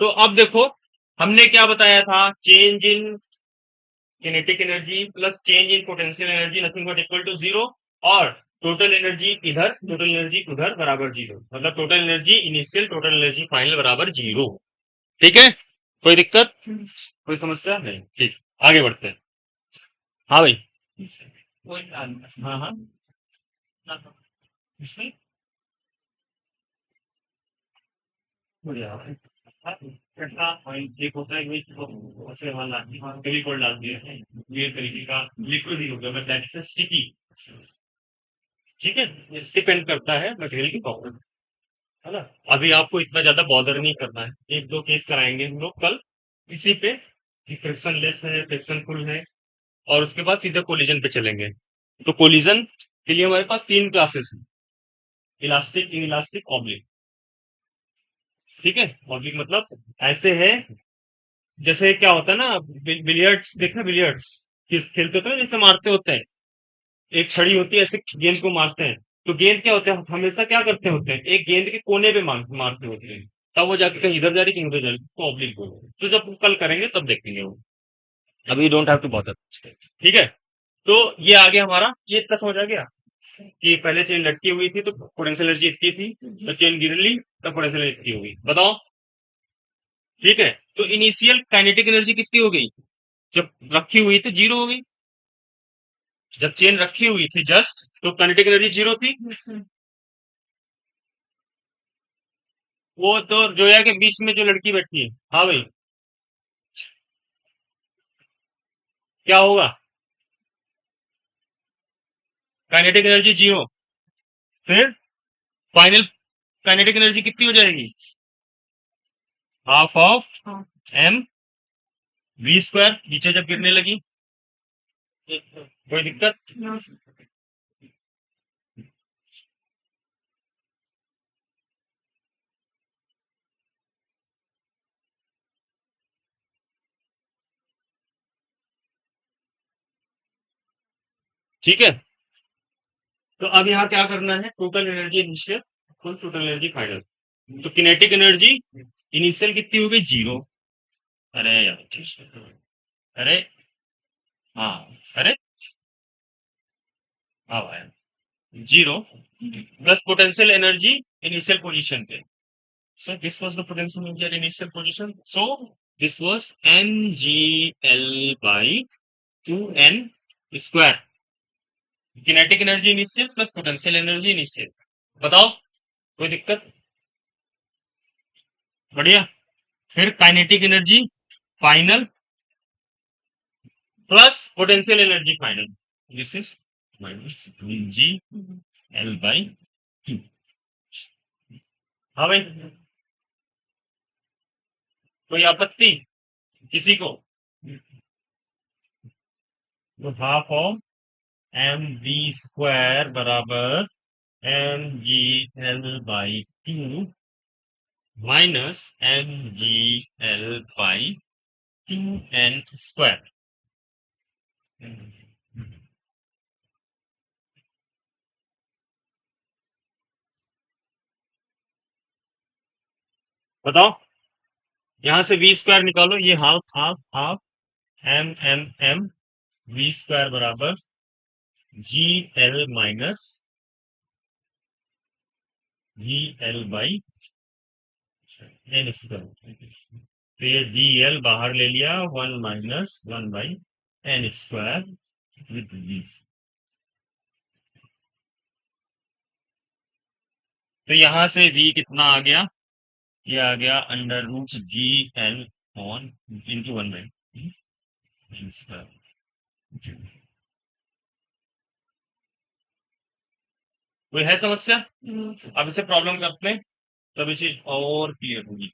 तो अब देखो, हमने क्या बताया था? Change in kinetic energy plus change in potential energy nothing but equal to zero, और टोटल एनर्जी इधर, टोटल एनर्जी उधर बराबर जीरो, मतलब total energy initial, total energy final बराबर जीरो। ठीक है, कोई दिक्कत, कोई समस्या नहीं? ठीक, आगे बढ़ते हैं। हाँ भाई। हाँ हाँ। बढ़िया। एक होता है कि दूसरे वाला फेविकोल डालती है, ये तरीके का लिक्विड ही होगा, बट दैट इज स्टिकी। ठीक है, डिपेंड करता है मटेरियल की प्रॉपर्टी, है ना? अभी आपको इतना ज्यादा बॉदर नहीं करना है, एक दो केस कराएंगे हम लोग कल इसी पे, कि फ्रिक्शन लेस है, फ्रिक्शन फुल है, और उसके बाद सीधे कोलिजन पे चलेंगे। तो कोलिजन के लिए हमारे पास 3 क्लासेस हैं, इलास्टिक, इन इलास्टिक, ऑब्लिक। ठीक है, ऑब्लिक मतलब ऐसे है, जैसे क्या होता है ना, बिलियर्ड्स देखा, बिलियर्ड्स खेलते होते हैं ना, जैसे मारते होते हैं, एक छड़ी होती है, ऐसे गेंद को मारते हैं। तो गेंद क्या होता है, हमेशा क्या करते होते हैं, एक गेंद के कोने पे मारते होते हैं, तब वो जाके कहीं इधर जा रही, कहीं उधर जा रही, तो ऑब्लिक बोलते हैं। तो जब कल करेंगे तब देखेंगे वो, अभी डोंट हैव टू बॉदर। ठीक है, तो ये आ गया हमारा, ये इतना समझ आ गया कि पहले चेन लटकी हुई थी तो पोटेंशियल एनर्जी इतनी थी, तो चेन गिर ली तो पोटेंशियल एनर्जी इतनी होगी, बताओ? ठीक है, तो इनिशियल काइनेटिक एनर्जी कितनी हो गई जब रखी हुई थी? जीरो हो गई। जब चेन रखी हुई थी जस्ट, तो काइनेटिक एनर्जी जीरो थी। वो तो जोया के बीच में जो लड़की बैठी है, हाँ भाई, क्या होगा? काइनेटिक एनर्जी जीरो, फिर फाइनल काइनेटिक एनर्जी कितनी हो जाएगी? Half of M we square, नीचे जब गिरने लगी। कोई दिक्कत? ठीक है, तो अब यहाँ क्या करना है? टोटल एनर्जी इनिशियल, कुल टोटल एनर्जी फाइनल। तो किनेटिक एनर्जी इनिशियल कितनी हो गई? जीरो। अरे यार, अरे, हाँ, अरे, हाँ भाई, zero plus potential energy initial position पे। So this was the potential energy at initial position. So this was mgl by 2n square. Kinetic energy initial plus potential energy initial. बताओ, कोई दिक्कत? बढ़िया। फिर kinetic energy final plus potential energy final, this is minus G L by two. हाँ भाई, कोई आपत्ति किसी को? तो half of M we square बराबर m G L by two minus M G L by two N square. बताओ। यहां से वी स्क्वायर निकालो, ये half half half, m m m, we square बराबर G L minus G L by N square. तो ये G L बाहर ले लिया, 1 - 1/n² विद वी। तो यहां से v कितना आ गया? ये आ गया √GL ऑन इंटू 1/n²। कोई है समस्या? अब इसे प्रॉब्लम करते हैं, तब ये चीज और क्लियर होगी।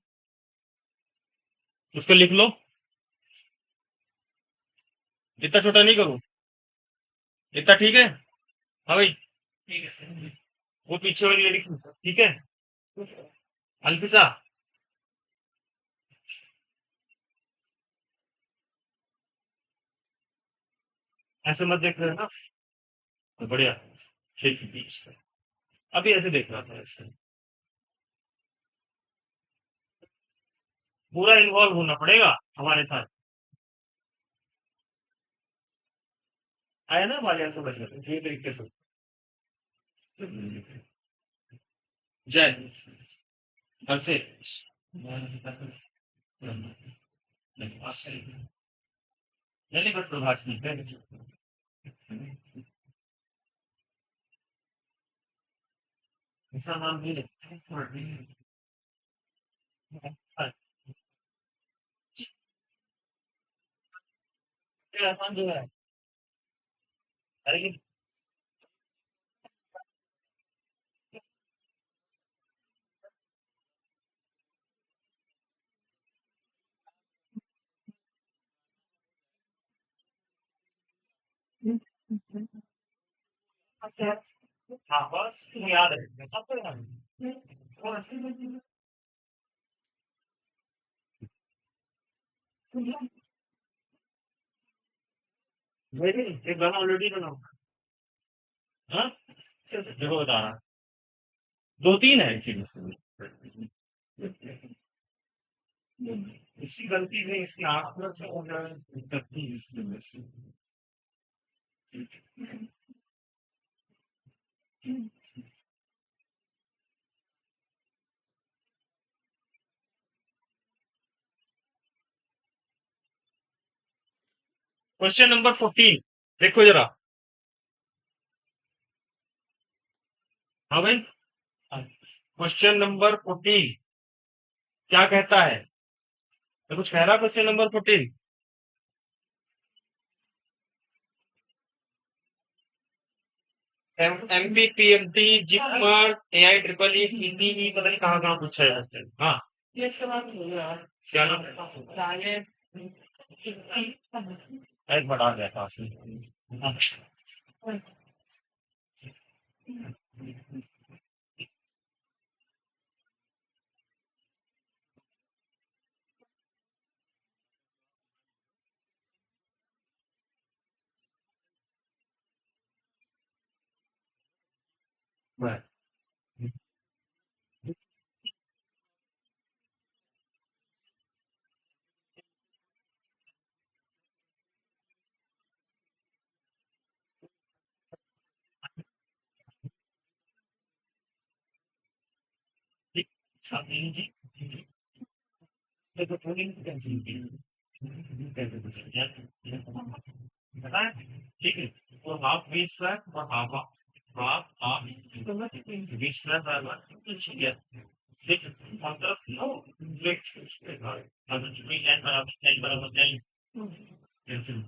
इसको लिख लो। इतना छोटा नहीं करूं? इतना ठीक है? हाँ भाई, वो पीछे वाली लिख लो, ठीक है? अल्फिसा, ऐसे मत देख रहे हो ना? तो बढ़िया, ठीक है। अभी ऐसे देख रहा था, ऐसे पूरा इन्वॉल्व होना पड़ेगा हमारे साथ। आया ना हमारे यहाँ समझ में इसी तरीके से। जय हल से नहीं, बस प्रभाष नहीं है। ऐसा नाम नहीं है। आसान जो है, अरे हाँ, बस तुम्हें याद है, सबको याद है। वेरी एक गाना ऑलरेडी बनाओ। हाँ, देखो बता रहा, दो तीन है एक्चुअली। इसकी गलती नहीं, इसकी आंख में से हो जाए करती है इसकी वजह से। क्वेश्चन नंबर 14 देखो जरा। हाँ भाई, क्वेश्चन नंबर 14 क्या कहता है? तो कुछ कह रहा question number 14? MP PMT JIPMER AI triple E PTE, पता नहीं कहाँ कहाँ पूछा है क्वेश्चन। हाँ, ये इसके बाद क्या नाम है? एक बढ़ा गया था ठीक है। तो हाफ बी स्क्वायर और half half half B square बराबर ठीक है। देख मतलब नो ब्रेक अगर तुम्हें n बराबर n कैंसिल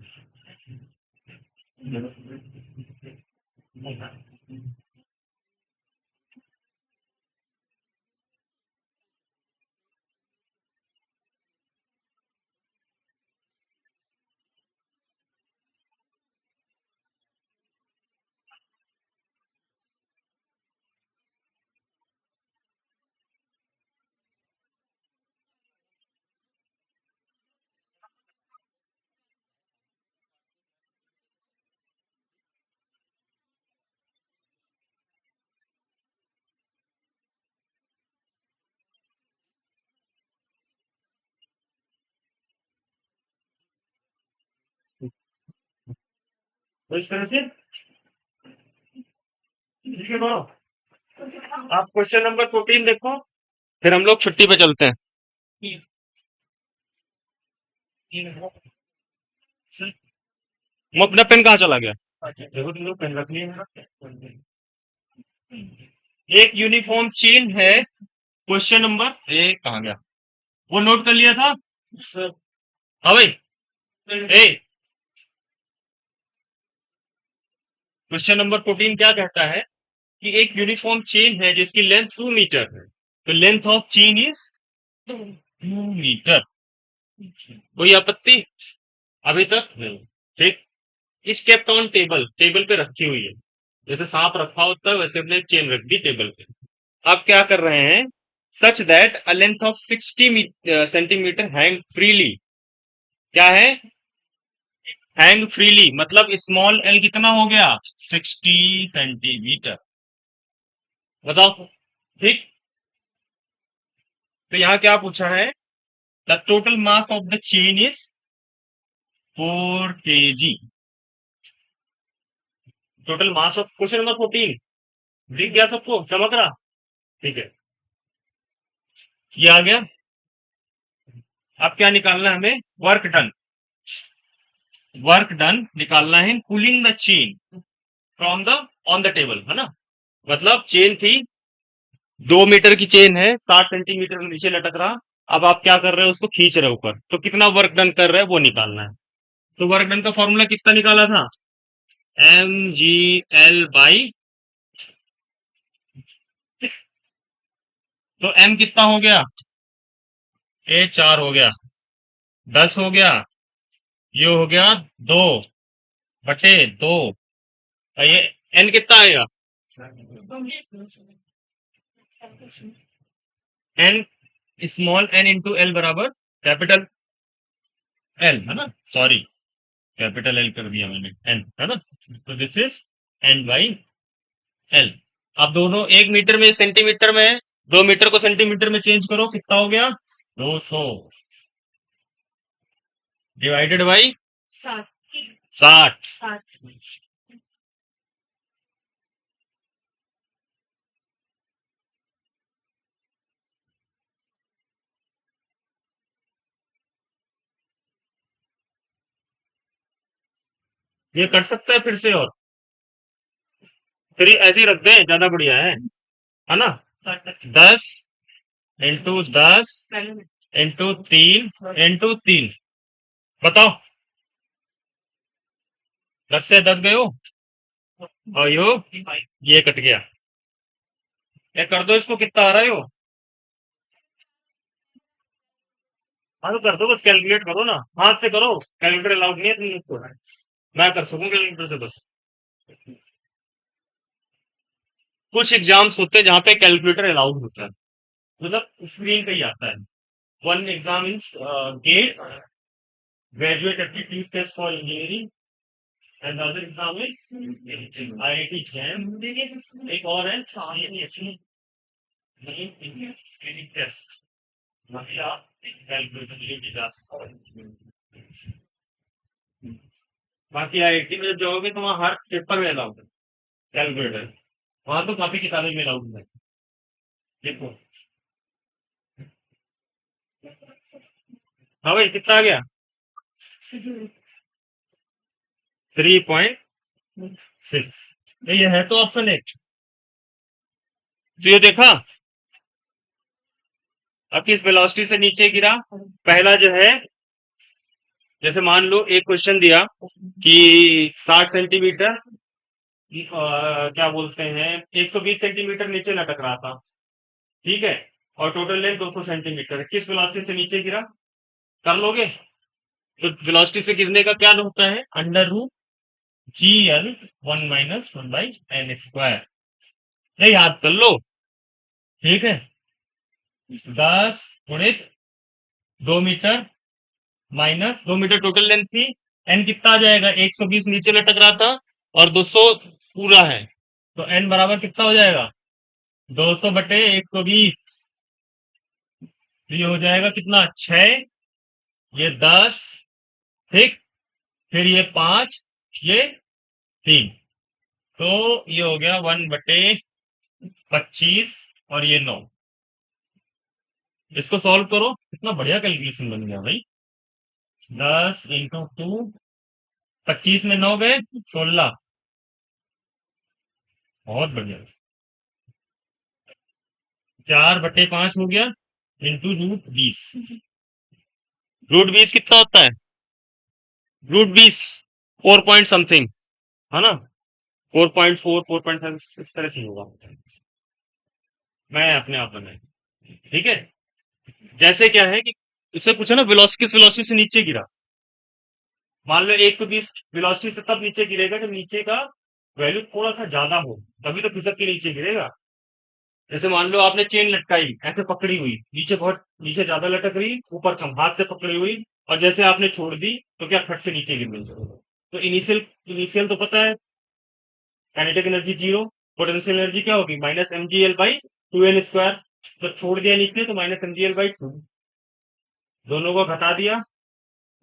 तो इस तरह से ठीक है करो। आप क्वेश्चन नंबर 14 देखो, फिर हम लोग छुट्टी पे चलते हैं। वो अपना पेन कहाँ चला गया? देखो तुम लोग पेन रख लिए हैं। एक यूनिफॉर्म चेन है, क्वेश्चन नंबर एक कहाँ गया, वो नोट कर लिया था सर? हाँ भाई। ए, क्वेश्चन नंबर 14 क्या कहता है कि एक यूनिफॉर्म चेन है जिसकी लेंथ 2 मीटर है, तो length of chain is 2 metre. कोई आपत्ति अभी तक नहीं? ठीक। इस केप्ट ऑन टेबल, टेबल पे रखी हुई है, जैसे सांप रखा होता है वैसे हमने चेन रख दी टेबल पे। अब क्या कर रहे हैं, such that a length of 60 centimetre hang freely. क्या है? हैंग फ्रीली मतलब स्मॉल एल कितना हो गया? 60 सेंटीमीटर। बताओ। ठीक। तो यहाँ क्या पूछा है, the total mass of the chain is 4 kg। Total mass of question number 14 दिख गया सबको, चमक रहा? ठीक है, ये आ गया। अब क्या निकालना है हमें? Work done. वर्क डन निकालना है pulling the chain from the on the table, है ना? मतलब चेन थी, 2 मीटर की चेन है, 60 सेंटीमीटर नीचे लटक रहा। अब आप क्या कर रहे हो, उसको खींच रहे हो ऊपर, तो कितना वर्क डन कर रहे हैं वो निकालना है। तो वर्क डन का फॉर्मूला कितना निकाला था? mgl/, तो m कितना हो गया? ए 4 हो गया, 10 हो गया, ये हो गया 2/2। और ये n कितना आएगा? n, small n into L बराबर कैपिटल एल, है ना? सॉरी, कैपिटल एल कर दिया मैंने, एन, है ना? तो this is an by L. अब दोनों 1 मीटर में सेंटीमीटर में है, 2 मीटर को सेंटीमीटर में चेंज करो, कितना हो गया? 200 डिवाइडेड बाई 60। ये कट सकता है फिर से, और फिर ऐसे ही रख दें, ज्यादा बढ़िया है ना? 10 × 10 × 3 × 3। बताओ, 10 से 10 गए हो, और ये कट गया। ये कर दो इसको, कितना आ रहा है? हाँ तो कर दो, बस कैलकुलेट करो ना, हाथ से करो, कैलकुलेटर अलाउड नहीं है तुम लोग को। मैं कर सकूं कैलकुलेटर से बस। कुछ एग्जाम्स होते हैं जहां पे कैलकुलेटर अलाउड होता है, मतलब स्क्रीन पे ही आता है। One exam is GATE graduate aptitude test for engineering, and other exam is IIT JAM. एक और है स्क्रीनिंग टेस्ट, वही आप कैलकुलेटर लेके जा सकते हो। बाकी आईआईटी में जब जाओगे तो वहाँ हर पेपर में अलाउड है कैलकुलेटर, वहां तो काफी किताबें में अलाउड है। देखो, हाँ भाई कितना आ गया? 3.6। ये है तो ऑप्शन एक। तो ये देखा, अब किस वेलोसिटी से नीचे गिरा? पहला जो है, जैसे मान लो एक क्वेश्चन दिया कि 60 सेंटीमीटर, क्या बोलते हैं, 120 सेंटीमीटर नीचे लटक रहा था, ठीक है, और टोटल लेंथ 200 सेंटीमीटर, किस वेलोसिटी से नीचे गिरा? कर लोगे? तो वेलोसिटी से गिरने का क्या होता है? Under root GL 1 - 1/n²। ये याद कर लो, ठीक है? 10 × 2 metre minus 2 metre total length थी, एन कितना आ जाएगा? 120 नीचे लटक रहा था और 200 पूरा है, तो एन बराबर कितना हो जाएगा? 200/120। ये हो जाएगा कितना? 6, ये 10, ठीक, फिर ये 5, ये 3। तो ये हो गया 1/25 और ये 9। इसको सॉल्व करो, कितना बढ़िया कैलकुलेशन बन गया भाई। 10 × 2, 25 में 9 गए 16। बहुत बढ़िया। 4/5 हो गया इंटू √20। √20 कितना होता है? √20 4 पॉइंट समथिंग, है ना? 4.4 4.5 इस तरह से होगा। मैं अपने आप बनाए। ठीक है। जैसे क्या है कि इससे पूछा ना, वेलोसिटी किस वेलोसिटी से नीचे गिरा। मान लो 120 वेलोसिटी से तब नीचे गिरेगा जब नीचे का वैल्यू थोड़ा सा ज्यादा हो, तभी तो खिसक के नीचे गिरेगा। जैसे मान लो आपने चेन लटकाई, ऐसे पकड़ी हुई, नीचे बहुत नीचे ज्यादा लटक रही, ऊपर कम, हाथ से पकड़ी हुई, और जैसे आपने छोड़ दी तो क्या फट से नीचे गिर गई। तो इनिशियल इनिशियल तो पता है, kinetic energy zero. Potential energy क्या होगी? -mgl/2n²। तो छोड़ दिया नीचे तो -mgl/2। दोनों को घटा दिया,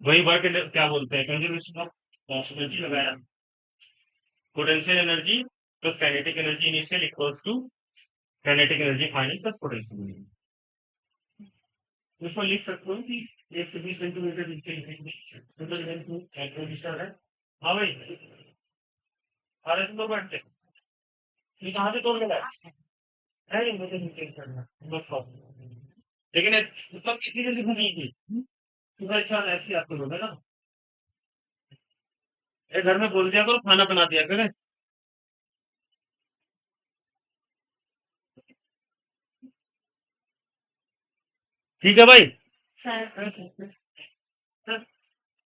वही वर्क क्या बोलते हैं, कंजर्वेशन ऑफ एनर्जी लगाया। Potential energy plus kinetic energy initial equals to kinetic energy final plus potential energy. इसको लिख सकते हो कि 120 सेंटीमीटर है। हाँ भाई, अरे तुम लोग बैठते ये कहाँ से तोड़ के लाए? नहीं, मुझे नहीं करना, नो प्रॉब्लम। लेकिन मतलब कितनी जल्दी घूमी थी? सुबह अच्छा ऐसे ही आपको बोला ना, ये घर में बोल दिया करो खाना बना दिया करे। ठीक है भाई।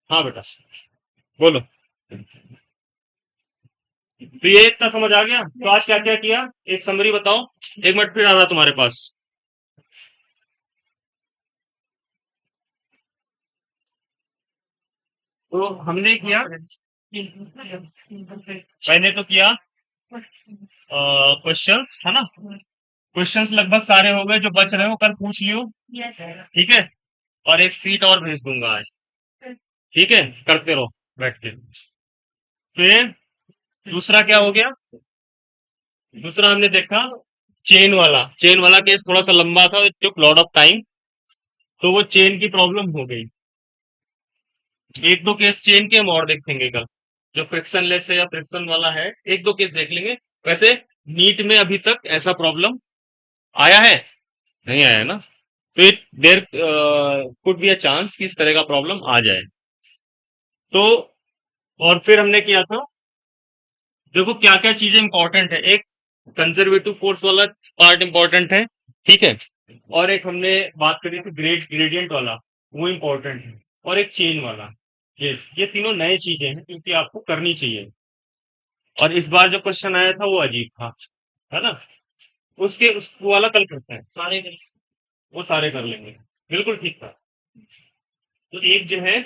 हाँ बेटा, बोलो। तो ये इतना समझ आ गया, तो आज क्या क्या किया, एक समरी बताओ। 1 मिनट फिर आ रहा तुम्हारे पास। तो हमने किया, मैंने तो किया क्वेश्चंस, है ना? क्वेश्चंस लगभग सारे हो गए, जो बच रहे हो कल पूछ लियो। ठीक है। और एक सीट और भेज दूंगा आज। ठीक है, करते रहो बैठ के। फिर दूसरा क्या हो गया? दूसरा हमने देखा चेन वाला केस थोड़ा सा लंबा था, it took lot of time. तो वो चेन की प्रॉब्लम हो गई। एक दो केस चेन के हम और देखेंगे कल, जो फ्रिक्शन लेस है या फ्रिक्शन वाला है, एक दो केस देख लेंगे। वैसे नीट में अभी तक ऐसा प्रॉब्लम आया है? नहीं आया है ना? तो it there could be a chance कि इस तरह का प्रॉब्लम आ जाए। तो और फिर हमने किया था, देखो क्या क्या चीजें इंपॉर्टेंट है। एक कंजर्वेटिव फोर्स वाला पार्ट इंपॉर्टेंट है, ठीक है। और एक हमने बात करी थी ग्रेडियंट वाला, वो इंपॉर्टेंट है। और एक चेन वाला। ये तीनों नए चीजें हैं क्योंकि आपको करनी चाहिए। और इस बार जो क्वेश्चन आया था वो अजीब था, है ना? उस वाला कल करते हैं, वो सारे कर लेंगे। बिल्कुल ठीक था। तो एक जो है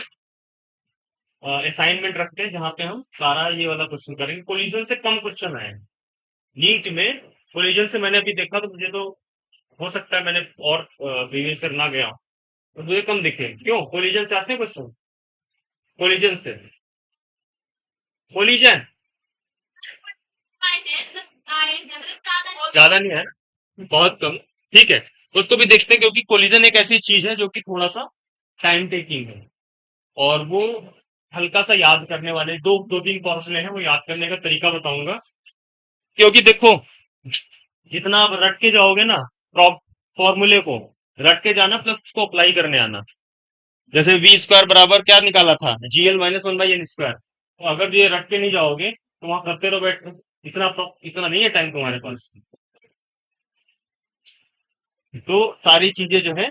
असाइनमेंट रखते हैं जहां पे हम सारा ये वाला क्वेश्चन करेंगे। कोलिजन से कम क्वेश्चन आए हैं नीट में। कोलिजन से मैंने अभी देखा तो मुझे तो हो सकता है मैंने और प्रीवियस ईयर ना गया, तो मुझे कम दिखे। क्यों? कोलिजन से आते हैं क्वेश्चन, कोलिजन से। कोलिजन ज्यादा नहीं है, बहुत कम। ठीक है, उसको भी देखते हैं क्योंकि कोलिजन एक ऐसी चीज है जो कि थोड़ा सा टाइम टेकिंग है। और वो हल्का सा याद करने वाले दो दो तीन फॉर्मूले हैं, वो याद करने का तरीका बताऊंगा। क्योंकि देखो, जितना आप रट के जाओगे ना फॉर्मूले को, रट के जाना प्लस उसको अप्लाई करने आना। जैसे v² बराबर क्या निकाला था, GL-1/n²। तो अगर ये रट के नहीं जाओगे तो वहां करते रहो बैठ के। इतना नहीं है टाइम तुम्हारे पास। तो सारी चीजें जो है